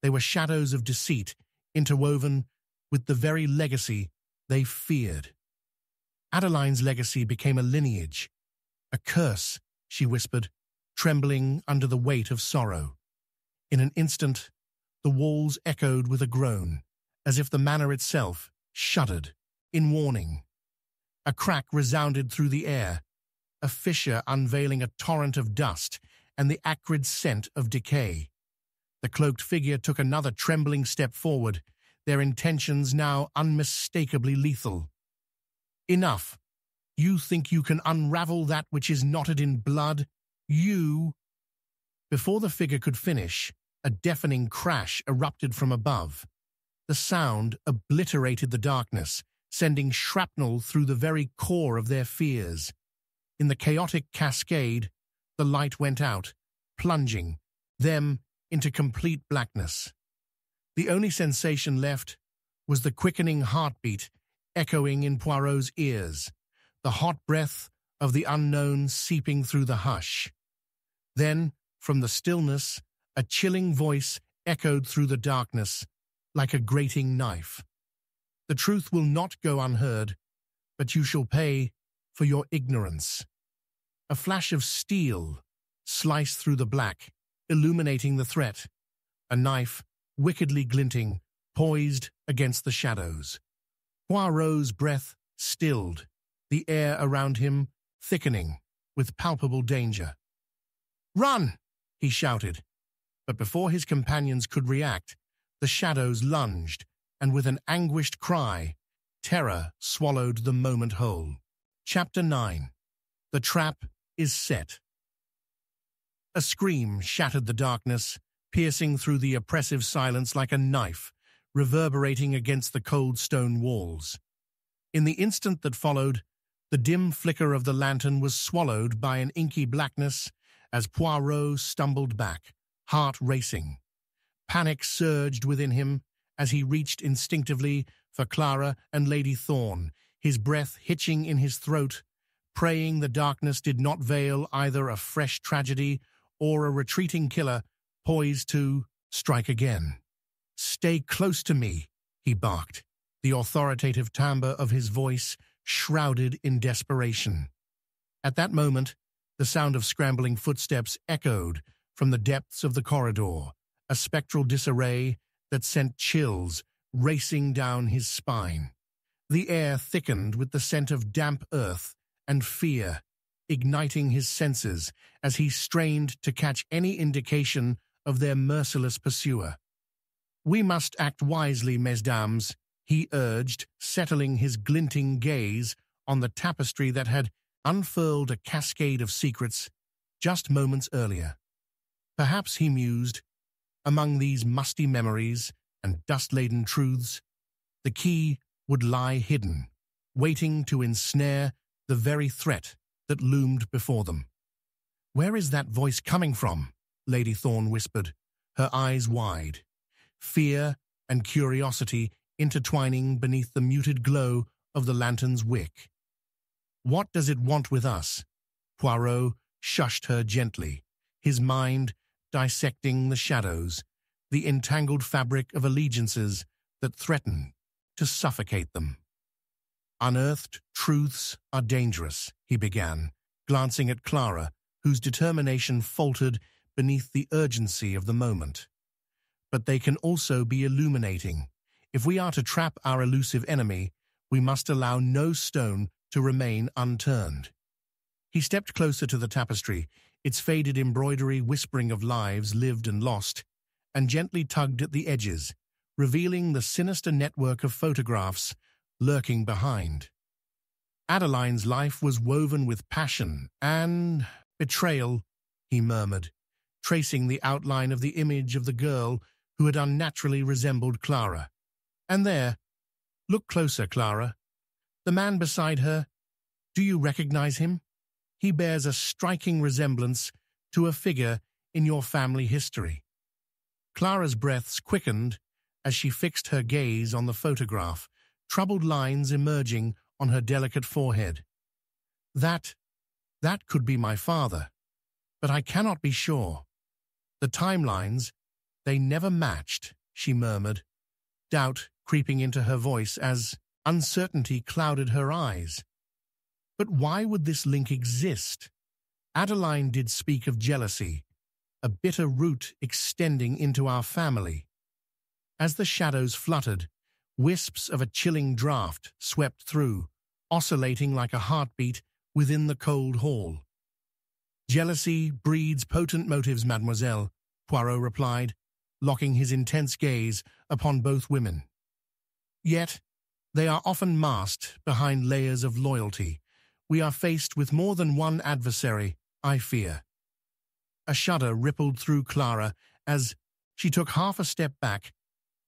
Speaker 1: They were shadows of deceit interwoven with the very legacy they feared. Adeline's legacy became a lineage. "A curse," she whispered, trembling under the weight of sorrow. In an instant, the walls echoed with a groan, as if the manor itself shuddered in warning. A crack resounded through the air, a fissure unveiling a torrent of dust and the acrid scent of decay. The cloaked figure took another trembling step forward, their intentions now unmistakably lethal. "Enough! You think you can unravel that which is knotted in blood? You—" Before the figure could finish, a deafening crash erupted from above. The sound obliterated the darkness, sending shrapnel through the very core of their fears. In the chaotic cascade, the light went out, plunging them into complete blackness. The only sensation left was the quickening heartbeat echoing in Poirot's ears, the hot breath of the unknown seeping through the hush. Then, from the stillness, a chilling voice echoed through the darkness like a grating knife. "The truth will not go unheard, but you shall pay for your ignorance." A flash of steel sliced through the black, illuminating the threat, a knife wickedly glinting, poised against the shadows. Poirot's breath stilled, the air around him thickening with palpable danger. "Run!" he shouted, but before his companions could react, the shadows lunged, and with an anguished cry, terror swallowed the moment whole. Chapter 9. The Trap is Set. A scream shattered the darkness, piercing through the oppressive silence like a knife, reverberating against the cold stone walls. In the instant that followed, the dim flicker of the lantern was swallowed by an inky blackness as Poirot stumbled back, heart racing. Panic surged within him as he reached instinctively for Clara and Lady Thorne, his breath hitching in his throat, praying the darkness did not veil either a fresh tragedy or a retreating killer poised to strike again. "Stay close to me," he barked, the authoritative timbre of his voice shrouded in desperation. At that moment, the sound of scrambling footsteps echoed from the depths of the corridor, a spectral disarray that sent chills racing down his spine. The air thickened with the scent of damp earth and fear, igniting his senses as he strained to catch any indication of their merciless pursuer. "We must act wisely, mesdames," he urged, settling his glinting gaze on the tapestry that had unfurled a cascade of secrets just moments earlier. Perhaps, he mused, among these musty memories and dust-laden truths, the key would lie hidden, waiting to ensnare the very threat that loomed before them. "Where is that voice coming from?" Lady Thorne whispered, her eyes wide, fear and curiosity intertwining beneath the muted glow of the lantern's wick. "What does it want with us?" Poirot shushed her gently, his mind dissecting the shadows, the entangled fabric of allegiances that threaten to suffocate them. "Unearthed truths are dangerous," he began, glancing at Clara, whose determination faltered beneath the urgency of the moment. "But they can also be illuminating. If we are to trap our elusive enemy, we must allow no stone to remain unturned." He stepped closer to the tapestry, its faded embroidery whispering of lives lived and lost, and gently tugged at the edges, revealing the sinister network of photographs lurking behind. Adeline's life was woven with passion and betrayal, he murmured, tracing the outline of the image of the girl who had unnaturally resembled Clara. And there, look closer, Clara. The man beside her, do you recognize him? He bears a striking resemblance to a figure in your family history. Clara's breaths quickened as she fixed her gaze on the photograph, troubled lines emerging on her delicate forehead. That could be my father, but I cannot be sure. The timelines, they never matched, she murmured, doubt creeping into her voice as uncertainty clouded her eyes. But why would this link exist? Adeline did speak of jealousy, a bitter root extending into our family. As the shadows fluttered, wisps of a chilling draught swept through, oscillating like a heartbeat within the cold hall. Jealousy breeds potent motives, mademoiselle, Poirot replied, locking his intense gaze upon both women. Yet, they are often masked behind layers of loyalty. We are faced with more than one adversary, I fear. A shudder rippled through Clara as she took half a step back,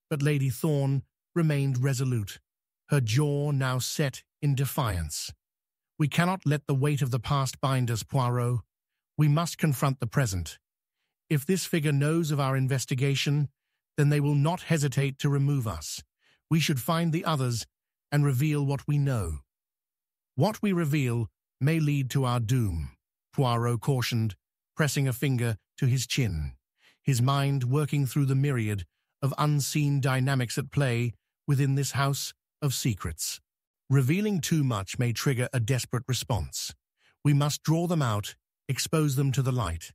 Speaker 1: but Lady Thorne remained resolute, her jaw now set in defiance. We cannot let the weight of the past bind us, Poirot. We must confront the present. If this figure knows of our investigation, then they will not hesitate to remove us. We should find the others and reveal what we know. What we reveal may lead to our doom, Poirot cautioned, pressing a finger to his chin, his mind working through the myriad of unseen dynamics at play within this house of secrets. Revealing too much may trigger a desperate response. We must draw them out, expose them to the light.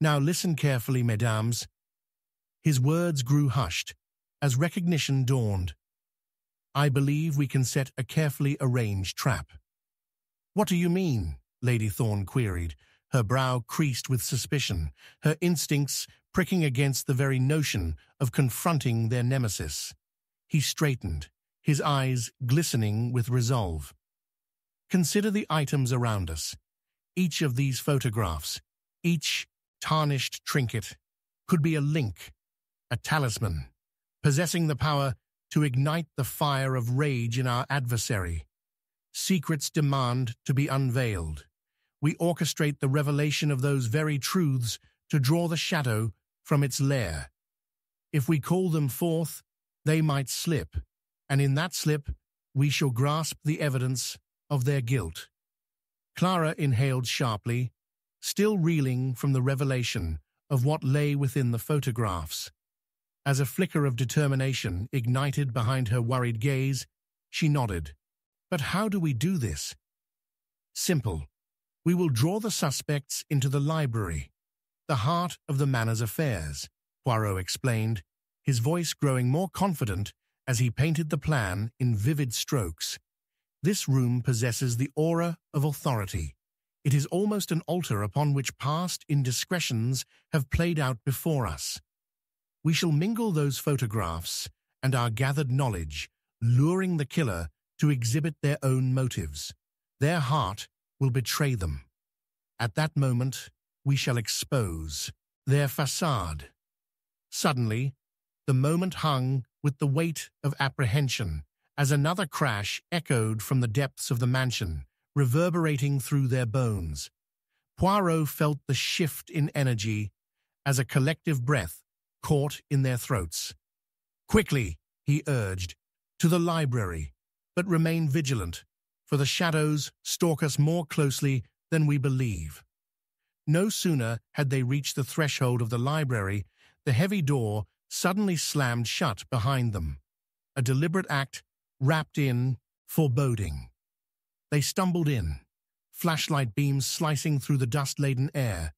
Speaker 1: Now listen carefully, mesdames. His words grew hushed as recognition dawned. I believe we can set a carefully arranged trap. What do you mean? Lady Thorne queried, her brow creased with suspicion, her instincts pricking against the very notion of confronting their nemesis. He straightened, his eyes glistening with resolve. Consider the items around us. Each of these photographs, each tarnished trinket, could be a link, a talisman, possessing the power to ignite the fire of rage in our adversary. Secrets demand to be unveiled. We orchestrate the revelation of those very truths to draw the shadow from its lair. If we call them forth, they might slip, and in that slip we shall grasp the evidence of their guilt. Clara inhaled sharply, still reeling from the revelation of what lay within the photographs. As a flicker of determination ignited behind her worried gaze, she nodded. But how do we do this? Simple. We will draw the suspects into the library, the heart of the manor's affairs, Poirot explained, his voice growing more confident as he painted the plan in vivid strokes. This room possesses the aura of authority. It is almost an altar upon which past indiscretions have played out before us. We shall mingle those photographs and our gathered knowledge, luring the killer to exhibit their own motives. Their heart will betray them. At that moment, we shall expose their facade. Suddenly, the moment hung with the weight of apprehension as another crash echoed from the depths of the mansion, reverberating through their bones. Poirot felt the shift in energy as a collective breath caught in their throats. Quickly, he urged, to the library, but remain vigilant, for the shadows stalk us more closely than we believe. No sooner had they reached the threshold of the library, the heavy door suddenly slammed shut behind them, a deliberate act wrapped in foreboding. They stumbled in, flashlight beams slicing through the dust-laden air,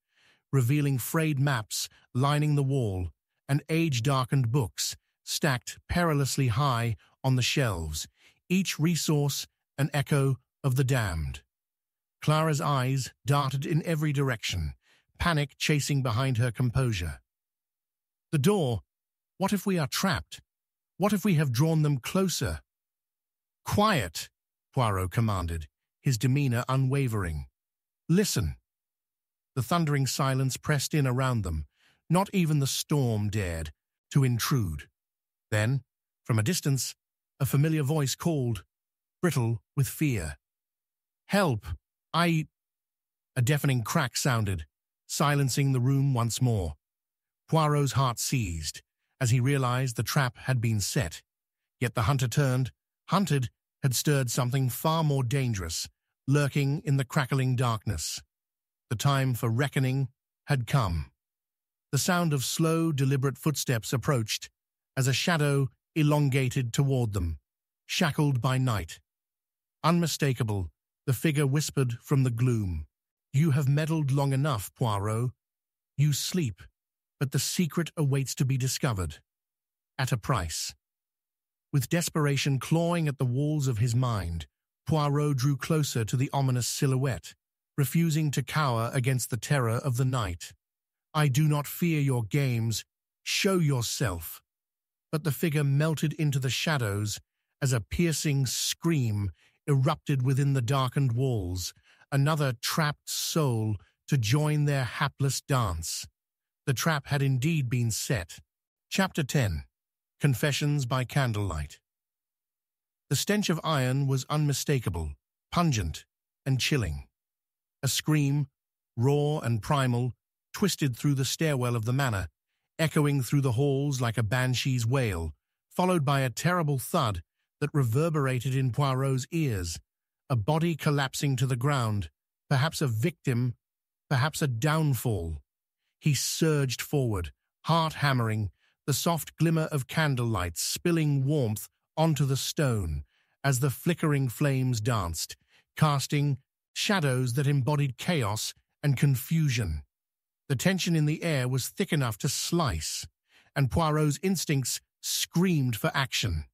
Speaker 1: revealing frayed maps lining the wall and age-darkened books stacked perilously high on the shelves, each resource an echo of the damned. Clara's eyes darted in every direction, panic chasing behind her composure. The door What if we are trapped? What if we have drawn them closer? Quiet, Poirot commanded, his demeanor unwavering. Listen. The thundering silence pressed in around them. Not even the storm dared to intrude. Then, from a distance, a familiar voice called, brittle with fear. Help! A deafening crack sounded, silencing the room once more. Poirot's heart seized as he realized the trap had been set. Yet the hunter turned. Hunted had stirred something far more dangerous, lurking in the crackling darkness. The time for reckoning had come. The sound of slow, deliberate footsteps approached as a shadow elongated toward them, shackled by night. Unmistakable, the figure whispered from the gloom. You have meddled long enough, Poirot. You sleep, but the secret awaits to be discovered. At a price. With desperation clawing at the walls of his mind, Poirot drew closer to the ominous silhouette, refusing to cower against the terror of the night. I do not fear your games. Show yourself. But the figure melted into the shadows as a piercing scream erupted within the darkened walls, another trapped soul to join their hapless dance. The trap had indeed been set. Chapter 10. Confessions by Candlelight. The stench of iron was unmistakable, pungent, and chilling. A scream, raw and primal, twisted through the stairwell of the manor, echoing through the halls like a banshee's wail, followed by a terrible thud that reverberated in Poirot's ears, a body collapsing to the ground, perhaps a victim, perhaps a downfall. He surged forward, heart hammering, the soft glimmer of candlelight spilling warmth onto the stone as the flickering flames danced, casting shadows that embodied chaos and confusion. The tension in the air was thick enough to slice, and Poirot's instincts screamed for action.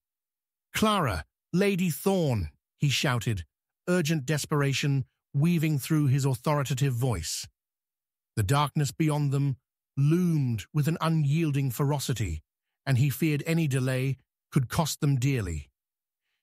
Speaker 1: Clara, Lady Thorne, he shouted, urgent desperation weaving through his authoritative voice. The darkness beyond them loomed with an unyielding ferocity, and he feared any delay could cost them dearly.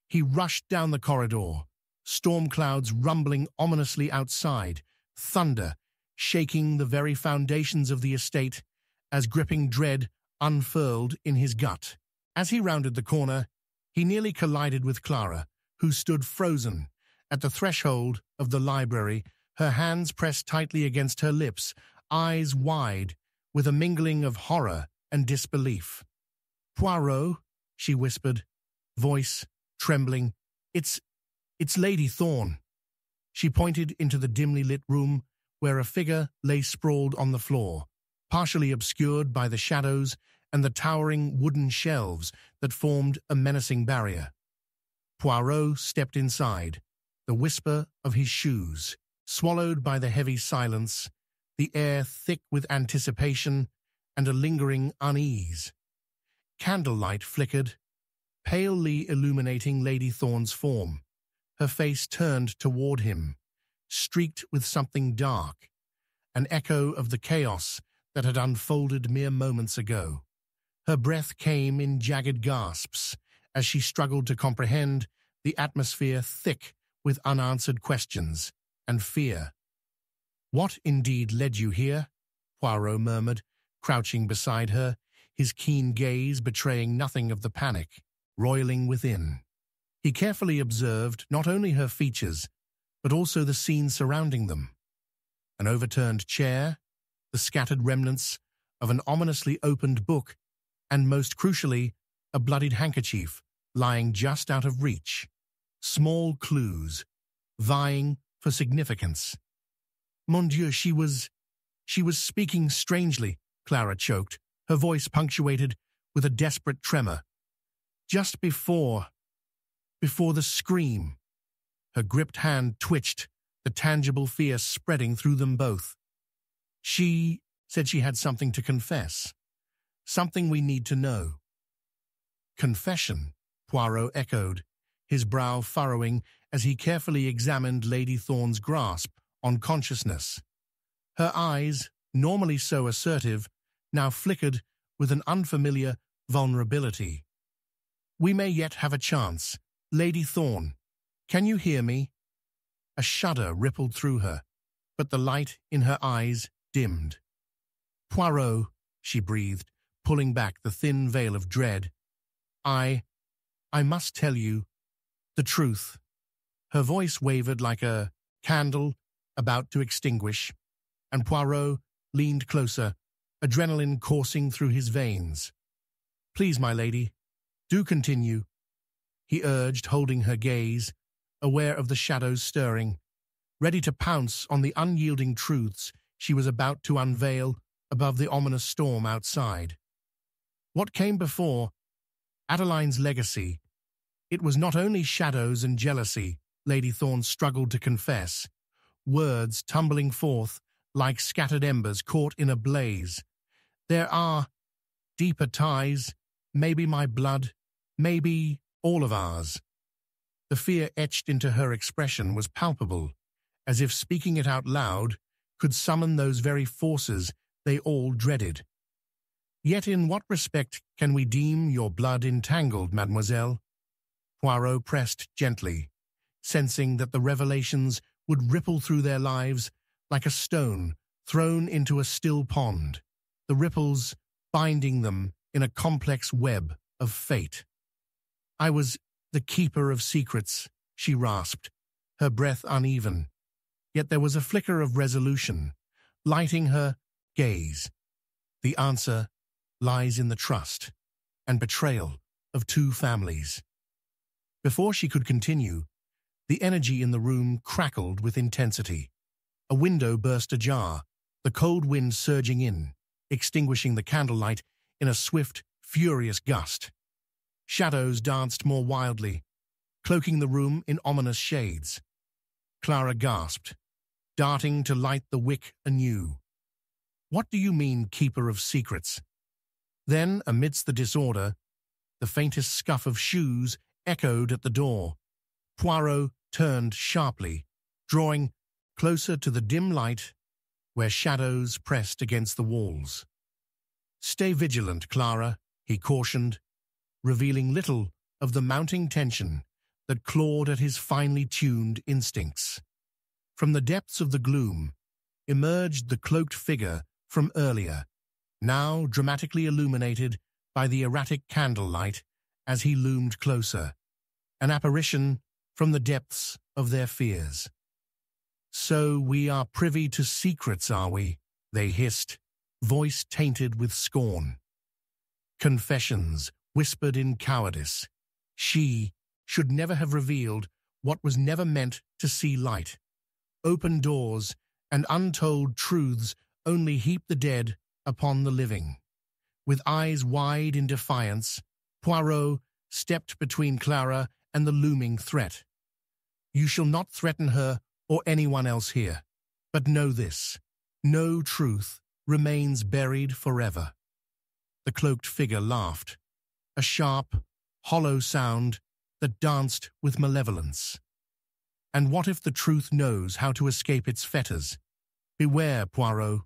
Speaker 1: He rushed down the corridor, storm clouds rumbling ominously outside, thunder shaking the very foundations of the estate as gripping dread unfurled in his gut. As he rounded the corner, he nearly collided with Clara, who stood frozen at the threshold of the library, her hands pressed tightly against her lips, eyes wide, with a mingling of horror and disbelief. Poirot, she whispered, voice trembling, it's Lady Thorne. She pointed into the dimly lit room where a figure lay sprawled on the floor, partially obscured by the shadows and the towering wooden shelves that formed a menacing barrier. Poirot stepped inside, the whisper of his shoes, swallowed by the heavy silence, the air thick with anticipation and a lingering unease. Candlelight flickered, palely illuminating Lady Thorne's form, her face turned toward him, streaked with something dark, an echo of the chaos that had unfolded mere moments ago. Her breath came in jagged gasps as she struggled to comprehend the atmosphere thick with unanswered questions and fear. What indeed led you here? Poirot murmured, crouching beside her, his keen gaze betraying nothing of the panic roiling within. He carefully observed not only her features, but also the scene surrounding them. An overturned chair, the scattered remnants of an ominously opened book, and most crucially, a bloodied handkerchief lying just out of reach. Small clues, vying for significance. Mon Dieu, she was speaking strangely, Clara choked, her voice punctuated with a desperate tremor. Just before the scream. Her gripped hand twitched, the tangible fear spreading through them both. She said she had something to confess. Something we need to know. Confession, Poirot echoed, his brow furrowing as he carefully examined Lady Thorne's grasp on consciousness. Her eyes, normally so assertive, now flickered with an unfamiliar, vulnerability. We may yet have a chance. Lady Thorne, can you hear me? A shudder rippled through her, but the light in her eyes dimmed. Poirot, she breathed, pulling back the thin veil of dread. I must tell you the truth. Her voice wavered like a candle about to extinguish, and Poirot leaned closer, adrenaline coursing through his veins. Please, my lady, do continue, he urged, holding her gaze, aware of the shadows stirring, ready to pounce on the unyielding truths she was about to unveil above the ominous storm outside. What came before? Adeline's legacy. It was not only shadows and jealousy, Lady Thorne struggled to confess, words tumbling forth like scattered embers caught in a blaze. There are deeper ties, maybe my blood, maybe all of ours. The fear etched into her expression was palpable, as if speaking it out loud could summon those very forces they all dreaded. Yet in what respect can we deem your blood entangled, mademoiselle? Poirot pressed gently, sensing that the revelations would ripple through their lives like a stone thrown into a still pond, the ripples binding them in a complex web of fate. I was the keeper of secrets, she rasped, her breath uneven. Yet there was a flicker of resolution, lighting her gaze. The answer lies in the trust and betrayal of two families. Before she could continue, the energy in the room crackled with intensity. A window burst ajar, the cold wind surging in, extinguishing the candlelight in a swift, furious gust. Shadows danced more wildly, cloaking the room in ominous shades. Clara gasped, darting to light the wick anew. What do you mean, keeper of secrets? Then, amidst the disorder, the faintest scuff of shoes echoed at the door. Poirot turned sharply, drawing closer to the dim light where shadows pressed against the walls. Stay vigilant, Clara, he cautioned, revealing little of the mounting tension that clawed at his finely tuned instincts. From the depths of the gloom emerged the cloaked figure from earlier, now dramatically illuminated by the erratic candlelight as he loomed closer, an apparition from the depths of their fears. So we are privy to secrets, are we? They hissed, voice tainted with scorn. Confessions whispered in cowardice. She should never have revealed what was never meant to see light. Open doors and untold truths only heap the dead upon the living. With eyes wide in defiance, Poirot stepped between Clara and the looming threat. You shall not threaten her or anyone else here. But know this, no truth remains buried forever. The cloaked figure laughed, a sharp, hollow sound that danced with malevolence. And what if the truth knows how to escape its fetters? Beware, Poirot,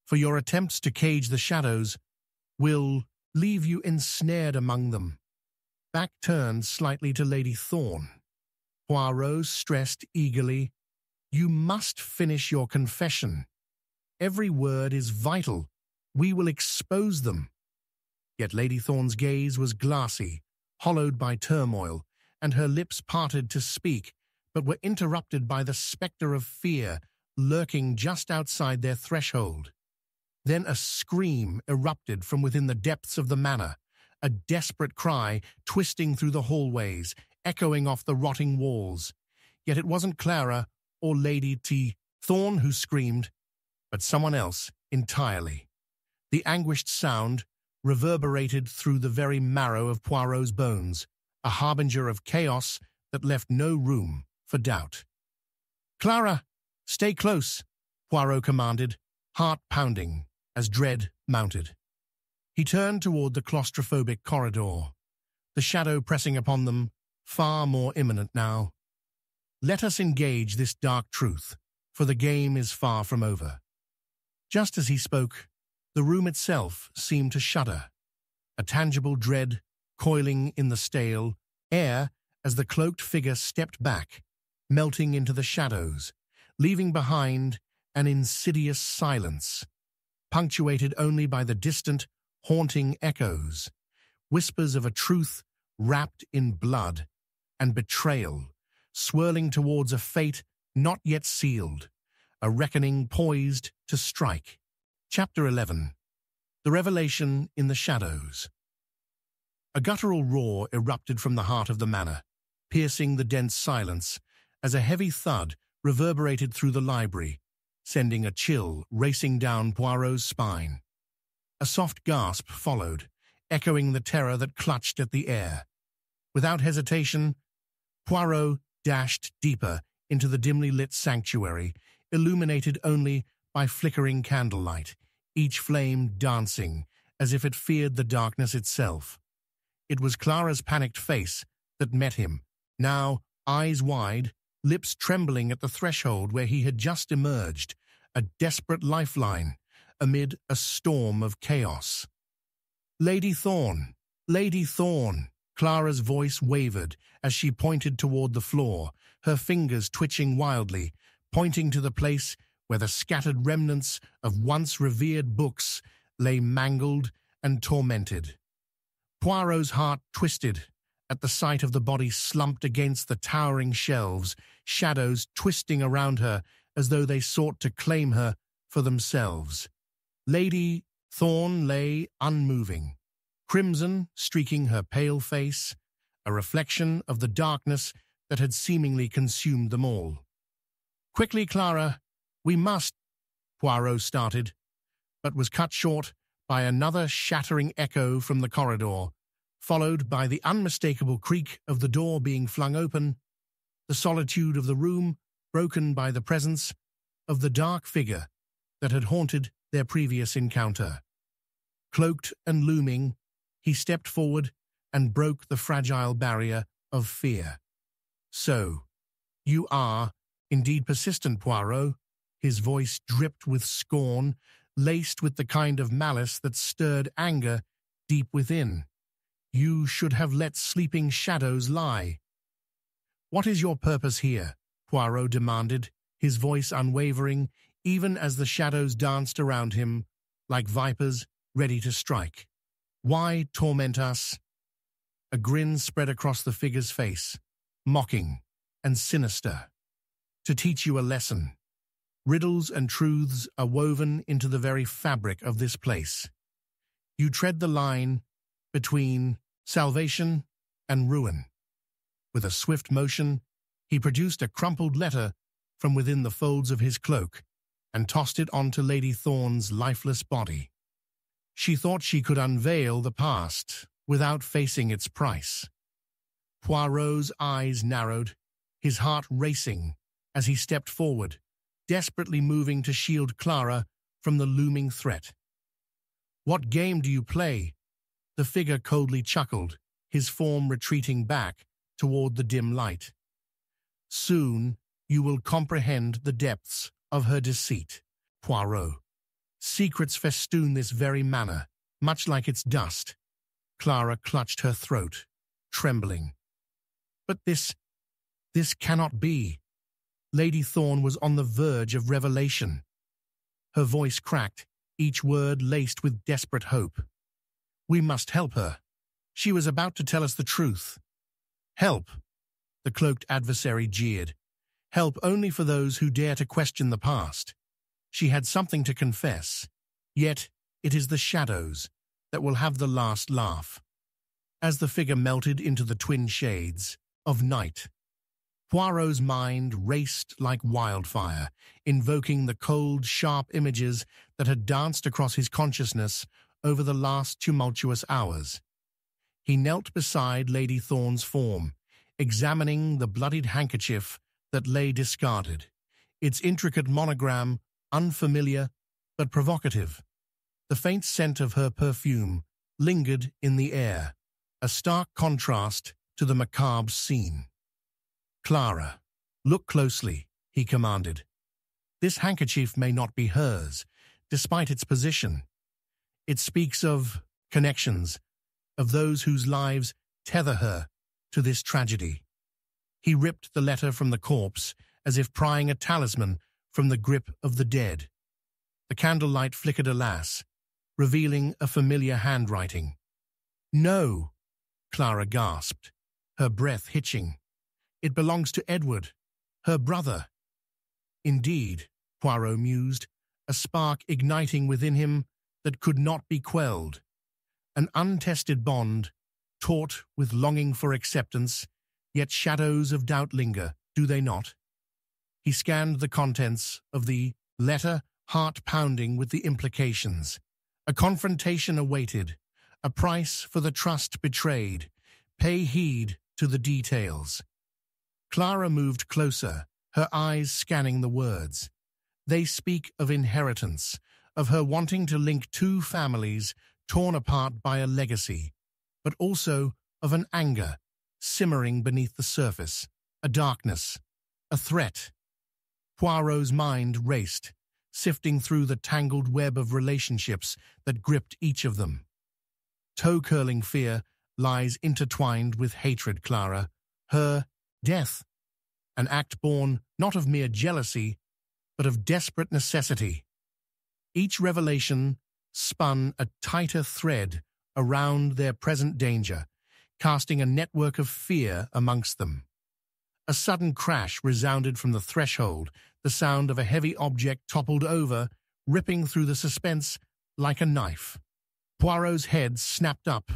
Speaker 1: for your attempts to cage the shadows will leave you ensnared among them. Back turned slightly to Lady Thorne. Poirot stressed eagerly, you must finish your confession. Every word is vital. We will expose them. Yet Lady Thorne's gaze was glassy, hollowed by turmoil, and her lips parted to speak, but were interrupted by the spectre of fear lurking just outside their threshold. Then a scream erupted from within the depths of the manor, a desperate cry twisting through the hallways, echoing off the rotting walls. Yet it wasn't Clara or Lady Thorne who screamed, but someone else entirely. The anguished sound reverberated through the very marrow of Poirot's bones, a harbinger of chaos that left no room for doubt. Clara, stay close, Poirot commanded, heart pounding as dread mounted. He turned toward the claustrophobic corridor, the shadow pressing upon them, far more imminent now. Let us engage this dark truth, for the game is far from over. Just as he spoke, the room itself seemed to shudder. a tangible dread coiling in the stale air as the cloaked figure stepped back, melting into the shadows, leaving behind an insidious silence, punctuated only by the distant, haunting echoes, whispers of a truth wrapped in blood and betrayal, swirling towards a fate not yet sealed, a reckoning poised to strike. Chapter 11. The Revelation in the Shadows. A guttural roar erupted from the heart of the manor, piercing the dense silence as a heavy thud reverberated through the library, sending a chill racing down Poirot's spine. A soft gasp followed, echoing the terror that clutched at the air. Without hesitation, Poirot dashed deeper into the dimly lit sanctuary, illuminated only by flickering candlelight, each flame dancing as if it feared the darkness itself. It was Clara's panicked face that met him, now eyes wide, lips trembling at the threshold where he had just emerged, a desperate lifeline amid a storm of chaos. "Lady Thorne! Lady Thorne!" Clara's voice wavered as she pointed toward the floor, her fingers twitching wildly, pointing to the place where the scattered remnants of once revered books lay mangled and tormented. Poirot's heart twisted at the sight of the body slumped against the towering shelves, shadows twisting around her as though they sought to claim her for themselves. Lady Thorne lay unmoving, crimson streaking her pale face, a reflection of the darkness that had seemingly consumed them all. "Quickly, Clara, we must," Poirot started, but was cut short by another shattering echo from the corridor, followed by the unmistakable creak of the door being flung open, the solitude of the room broken by the presence of the dark figure that had haunted their previous encounter. Cloaked and looming, he stepped forward and broke the fragile barrier of fear. "So, you are indeed persistent, Poirot." His voice dripped with scorn, laced with the kind of malice that stirred anger deep within. "You should have let sleeping shadows lie." "What is your purpose here?" Poirot demanded, his voice unwavering, even as the shadows danced around him like vipers ready to strike. "Why torment us?" A grin spread across the figure's face, mocking and sinister. "To teach you a lesson. Riddles and truths are woven into the very fabric of this place. You tread the line between salvation and ruin." With a swift motion, he produced a crumpled letter from within the folds of his cloak and tossed it onto Lady Thorne's lifeless body. She thought she could unveil the past without facing its price. Poirot's eyes narrowed, his heart racing as he stepped forward, desperately moving to shield Clara from the looming threat. "What game do you play?" The figure coldly chuckled, his form retreating back toward the dim light. "Soon you will comprehend the depths of her deceit, Poirot. Secrets festoon this very manor, much like its dust." Clara clutched her throat, trembling. "But this cannot be." Lady Thorne was on the verge of revelation. Her voice cracked, each word laced with desperate hope. "We must help her. She was about to tell us the truth." "Help?" the cloaked adversary jeered. "Help only for those who dare to question the past. She had something to confess, yet it is the shadows that will have the last laugh." As the figure melted into the twin shades of night, Poirot's mind raced like wildfire, invoking the cold, sharp images that had danced across his consciousness over the last tumultuous hours. He knelt beside Lady Thorne's form, examining the bloodied handkerchief that lay discarded, its intricate monogram unfamiliar but provocative. The faint scent of her perfume lingered in the air, a stark contrast to the macabre scene. "Clara, look closely," he commanded. "This handkerchief may not be hers, despite its position. It speaks of connections of those whose lives tether her to this tragedy. He ripped the letter from the corpse as if prying a talisman from the grip of the dead. The candlelight flickered alas, revealing a familiar handwriting. "No," Clara gasped, her breath hitching. "It belongs to Edward, her brother." "Indeed," Poirot mused, a spark igniting within him that could not be quelled. An untested bond, taut with longing for acceptance, yet shadows of doubt linger, do they not? He scanned the contents of the letter, heart pounding with the implications. A confrontation awaited, a price for the trust betrayed. Pay heed to the details. Clara moved closer, her eyes scanning the words. They speak of inheritance, of her wanting to link two families torn apart by a legacy, but also of an anger simmering beneath the surface, a darkness, a threat. Poirot's mind raced, sifting through the tangled web of relationships that gripped each of them. Toe-curling fear lies intertwined with hatred, Clara. Her death, an act born not of mere jealousy, but of desperate necessity. Each revelation spun a tighter thread around their present danger, casting a network of fear amongst them. A sudden crash resounded from the threshold, the sound of a heavy object toppled over, ripping through the suspense like a knife. Poirot's head snapped up,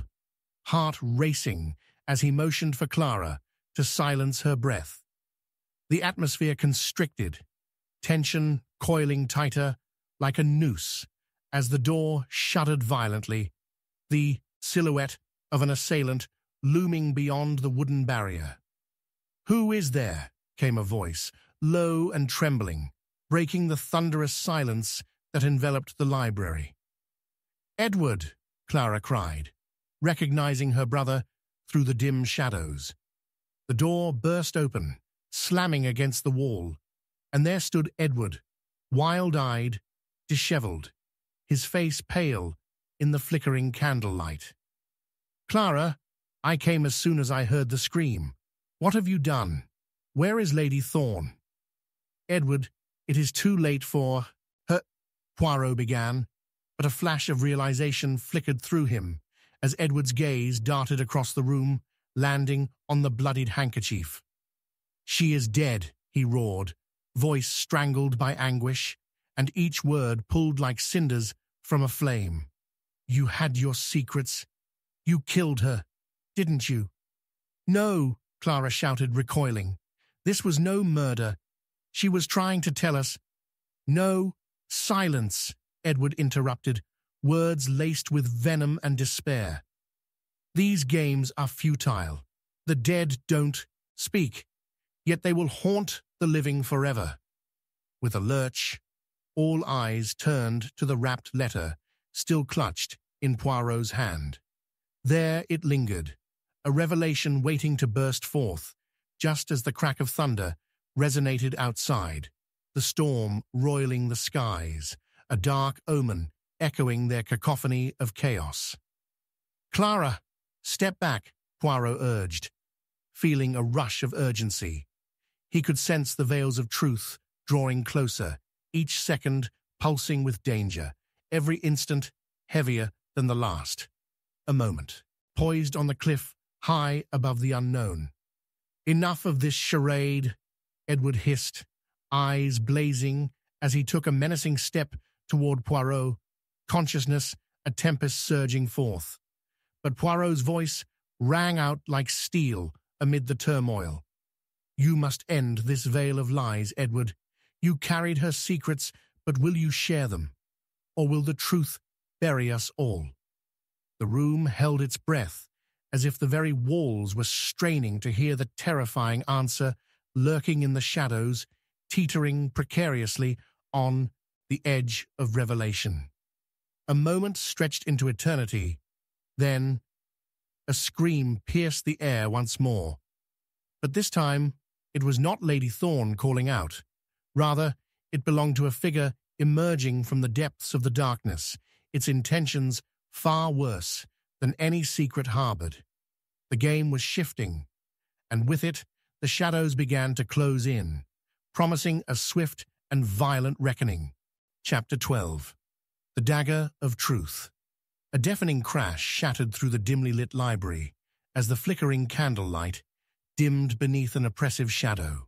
Speaker 1: heart racing as he motioned for Clara to silence her breath. The atmosphere constricted, tension coiling tighter like a noose as the door shuddered violently, the silhouette of an assailant looming beyond the wooden barrier. "Who is there?" came a voice, low and trembling, breaking the thunderous silence that enveloped the library. "Edward!" Clara cried, recognizing her brother through the dim shadows. The door burst open, slamming against the wall, and there stood Edward, wild-eyed, disheveled, his face pale in the flickering candlelight. "Clara, I came as soon as I heard the scream. What have you done? Where is Lady Thorne?" "Edward, it is too late for her," Poirot began, but a flash of realization flickered through him as Edward's gaze darted across the room, landing on the bloodied handkerchief. "She is dead," he roared, voice strangled by anguish, and each word pulled like cinders from a flame. "You had your secrets. You killed her, didn't you?" "No," Clara shouted, recoiling. "This was no murder. She was trying to tell us—" "No, silence," Edward interrupted, words laced with venom and despair. "These games are futile. The dead don't speak, yet they will haunt the living forever." With a lurch, all eyes turned to the wrapped letter, still clutched in Poirot's hand. There it lingered, a revelation waiting to burst forth, just as the crack of thunder resonated outside, the storm roiling the skies, a dark omen echoing their cacophony of chaos. "Clara, step back," Poirot urged, feeling a rush of urgency. He could sense the veils of truth drawing closer, each second pulsing with danger, every instant heavier than the last. A moment, poised on the cliff high above the unknown. "Enough of this charade," Edward hissed, eyes blazing as he took a menacing step toward Poirot, consciousness a tempest surging forth. But Poirot's voice rang out like steel amid the turmoil. "You must end this veil of lies, Edward. You carried her secrets, but will you share them? Or will the truth bury us all?" The room held its breath, as if the very walls were straining to hear the terrifying answer lurking in the shadows, teetering precariously on the edge of revelation. A moment stretched into eternity, then a scream pierced the air once more. But this time, it was not Lady Thorne calling out. Rather, it belonged to a figure emerging from the depths of the darkness, its intentions far worse than any secret harbored. The game was shifting, and with it, the shadows began to close in, promising a swift and violent reckoning. Chapter 12. The Dagger of Truth. A deafening crash shattered through the dimly lit library as the flickering candlelight dimmed beneath an oppressive shadow.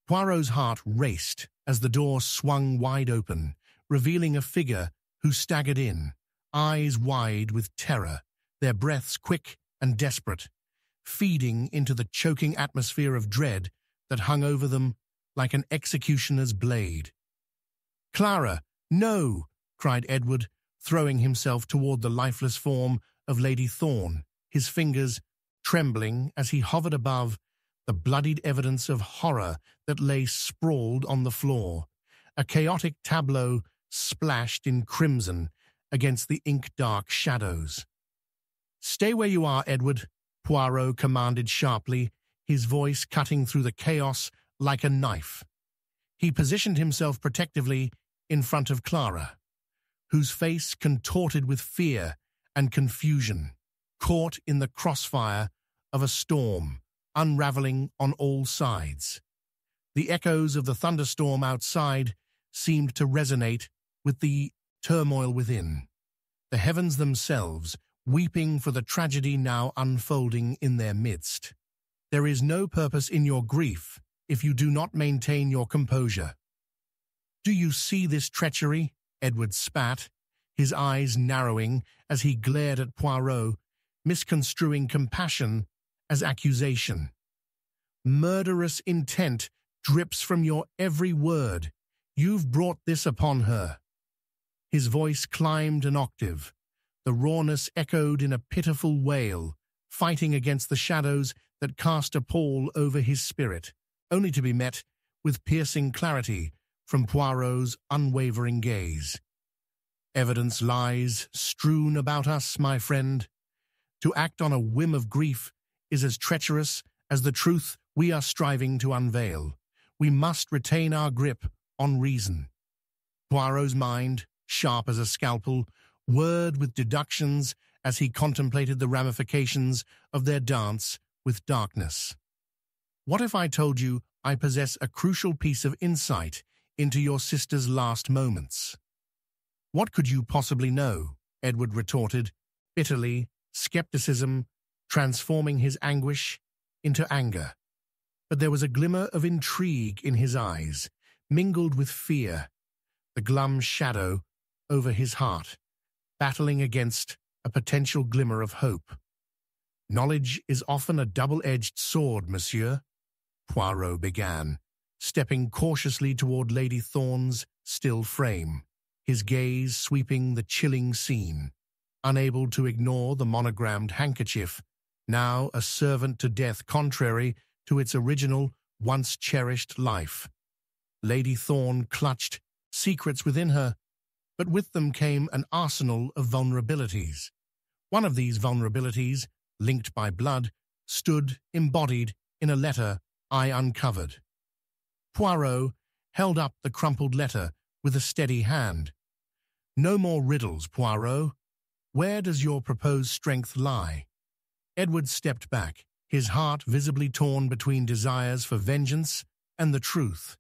Speaker 1: Poirot's heart raced as the door swung wide open, revealing a figure who staggered in, eyes wide with terror, their breaths quick and desperate, feeding into the choking atmosphere of dread that hung over them like an executioner's blade. "Clara, no!" cried Edward, throwing himself toward the lifeless form of Lady Thorne, his fingers trembling as he hovered above the bloodied evidence of horror that lay sprawled on the floor, a chaotic tableau splashed in crimson against the ink-dark shadows. "Stay where you are, Edward," Poirot commanded sharply, his voice cutting through the chaos like a knife. He positioned himself protectively in front of Clara, whose face contorted with fear and confusion, caught in the crossfire of a storm unraveling on all sides. The echoes of the thunderstorm outside seemed to resonate with the turmoil within, the heavens themselves weeping for the tragedy now unfolding in their midst. "There is no purpose in your grief if you do not maintain your composure." "Do you see this treachery?" Edward spat, his eyes narrowing as he glared at Poirot, misconstruing compassion as accusation. "Murderous intent drips from your every word. You've brought this upon her." His voice climbed an octave. The rawness echoed in a pitiful wail, fighting against the shadows that cast a pall over his spirit, only to be met with piercing clarity from Poirot's unwavering gaze. "Evidence lies strewn about us, my friend. To act on a whim of grief is as treacherous as the truth we are striving to unveil. We must retain our grip on reason." Poirot's mind, sharp as a scalpel, whirred with deductions as he contemplated the ramifications of their dance with darkness. "What if I told you I possess a crucial piece of insight into your sister's last moments?" "What could you possibly know?" Edward retorted, bitterly, skepticism transforming his anguish into anger. But there was a glimmer of intrigue in his eyes, mingled with fear, the glum shadow over his heart, battling against a potential glimmer of hope. "Knowledge is often a double-edged sword, monsieur," Poirot began, stepping cautiously toward Lady Thorne's still frame, his gaze sweeping the chilling scene, unable to ignore the monogrammed handkerchief, now a servant to death contrary to its original, once-cherished life. Lady Thorne clutched secrets within her, but with them came an arsenal of vulnerabilities. One of these vulnerabilities, linked by blood, stood embodied in a letter I uncovered. Poirot held up the crumpled letter with a steady hand. "No more riddles, Poirot. Where does your proposed strength lie?" Edward stepped back, his heart visibly torn between desires for vengeance and the truth.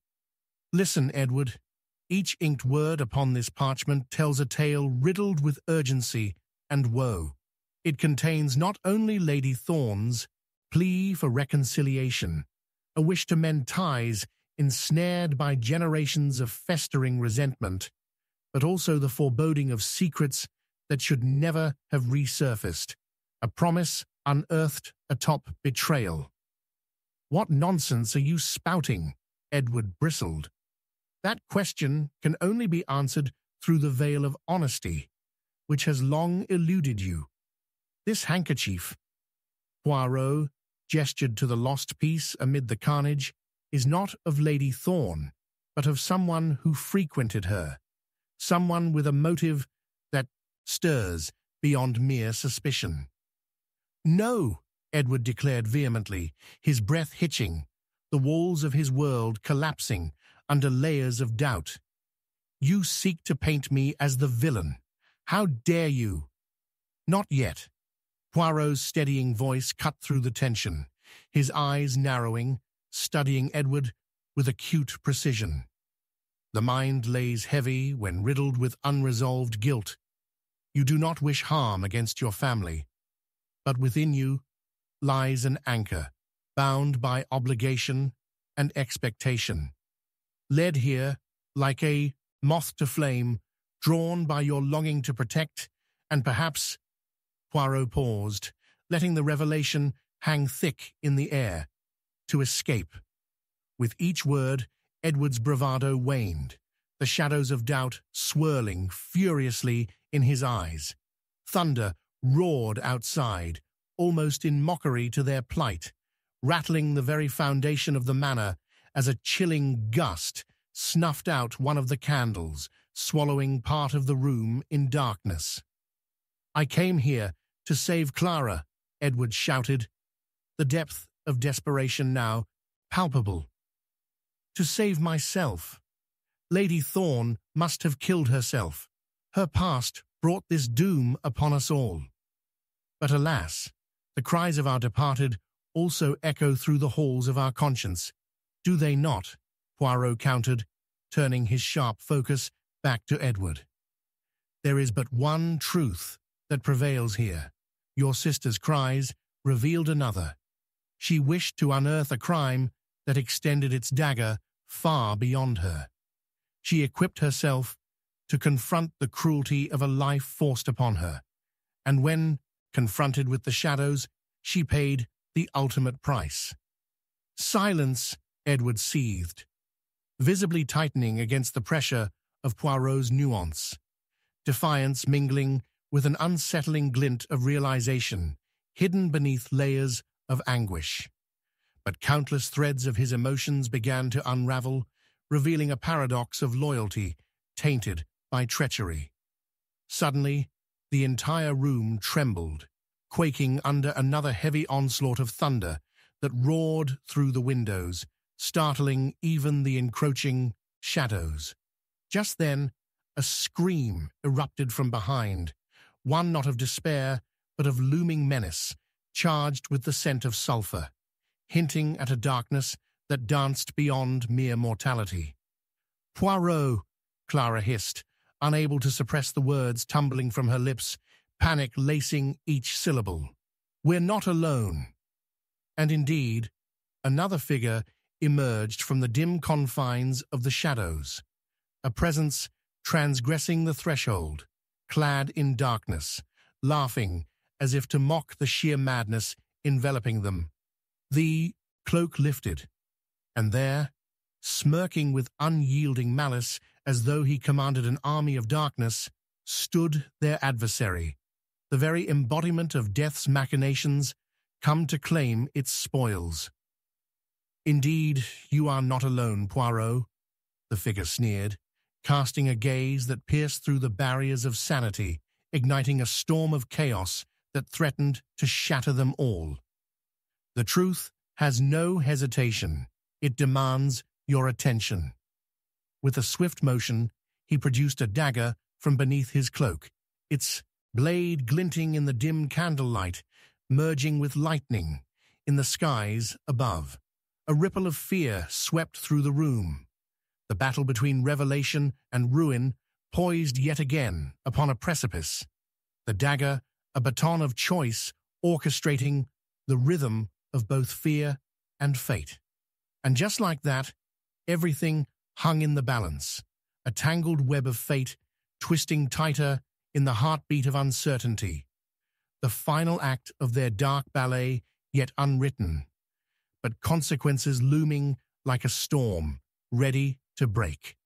Speaker 1: "Listen, Edward. Each inked word upon this parchment tells a tale riddled with urgency and woe. It contains not only Lady Thorne's plea for reconciliation, a wish to mend ties ensnared by generations of festering resentment, but also the foreboding of secrets that should never have resurfaced, a promise unearthed atop betrayal." "What nonsense are you spouting?" Edward bristled. "That question can only be answered through the veil of honesty, which has long eluded you. This handkerchief," Poirot gestured to the lost piece amid the carnage, "is not of Lady Thorne, but of someone who frequented her, someone with a motive that stirs beyond mere suspicion." "No," Edward declared vehemently, his breath hitching, the walls of his world collapsing under layers of doubt. "You seek to paint me as the villain. How dare you?" "Not yet," Poirot's steadying voice cut through the tension, his eyes narrowing, studying Edward with acute precision. The mind lays heavy when riddled with unresolved guilt. You do not wish harm against your family, but within you lies an anchor, bound by obligation and expectation. Led here, like a moth to flame, drawn by your longing to protect, and perhaps— Poirot paused, letting the revelation hang thick in the air, to escape. With each word, Edward's bravado waned, the shadows of doubt swirling furiously in his eyes. Thunder roared outside, almost in mockery to their plight, rattling the very foundation of the manor as a chilling gust snuffed out one of the candles, swallowing part of the room in darkness. "I came here to save Clara," Edward shouted, the depth of desperation now palpable. "To save myself. Lady Thorne must have killed herself. Her past brought this doom upon us all. But alas, the cries of our departed also echo through the halls of our conscience. Do they not?" Poirot countered, turning his sharp focus back to Edward. "There is but one truth that prevails here. Your sister's cries revealed another. She wished to unearth a crime that extended its dagger far beyond her. She equipped herself to confront the cruelty of a life forced upon her, and when confronted with the shadows, she paid the ultimate price." "Silence!" Edward seethed, visibly tightening against the pressure of Poirot's nuance, defiance mingling with an unsettling glint of realization hidden beneath layers of anguish. But countless threads of his emotions began to unravel, revealing a paradox of loyalty tainted by treachery. Suddenly, the entire room trembled, quaking under another heavy onslaught of thunder that roared through the windows, startling even the encroaching shadows. Just then, a scream erupted from behind, one not of despair, but of looming menace, charged with the scent of sulphur, hinting at a darkness that danced beyond mere mortality. "Poirot!" Clara hissed, unable to suppress the words tumbling from her lips, panic lacing each syllable. "We're not alone." And indeed, another figure emerged from the dim confines of the shadows, a presence transgressing the threshold, clad in darkness, laughing as if to mock the sheer madness enveloping them. The cloak lifted, and there, smirking with unyielding malice as though he commanded an army of darkness, stood their adversary, the very embodiment of death's machinations, come to claim its spoils. "Indeed, you are not alone, Poirot," the figure sneered, casting a gaze that pierced through the barriers of sanity, igniting a storm of chaos that threatened to shatter them all. "The truth has no hesitation. It demands your attention." With a swift motion, he produced a dagger from beneath his cloak, its blade glinting in the dim candlelight, merging with lightning in the skies above. A ripple of fear swept through the room. The battle between revelation and ruin poised yet again upon a precipice. The dagger, a baton of choice, orchestrating the rhythm of both fear and fate. And just like that, everything hung in the balance, a tangled web of fate twisting tighter in the heartbeat of uncertainty. The final act of their dark ballet yet unwritten, but consequences looming like a storm, ready to break.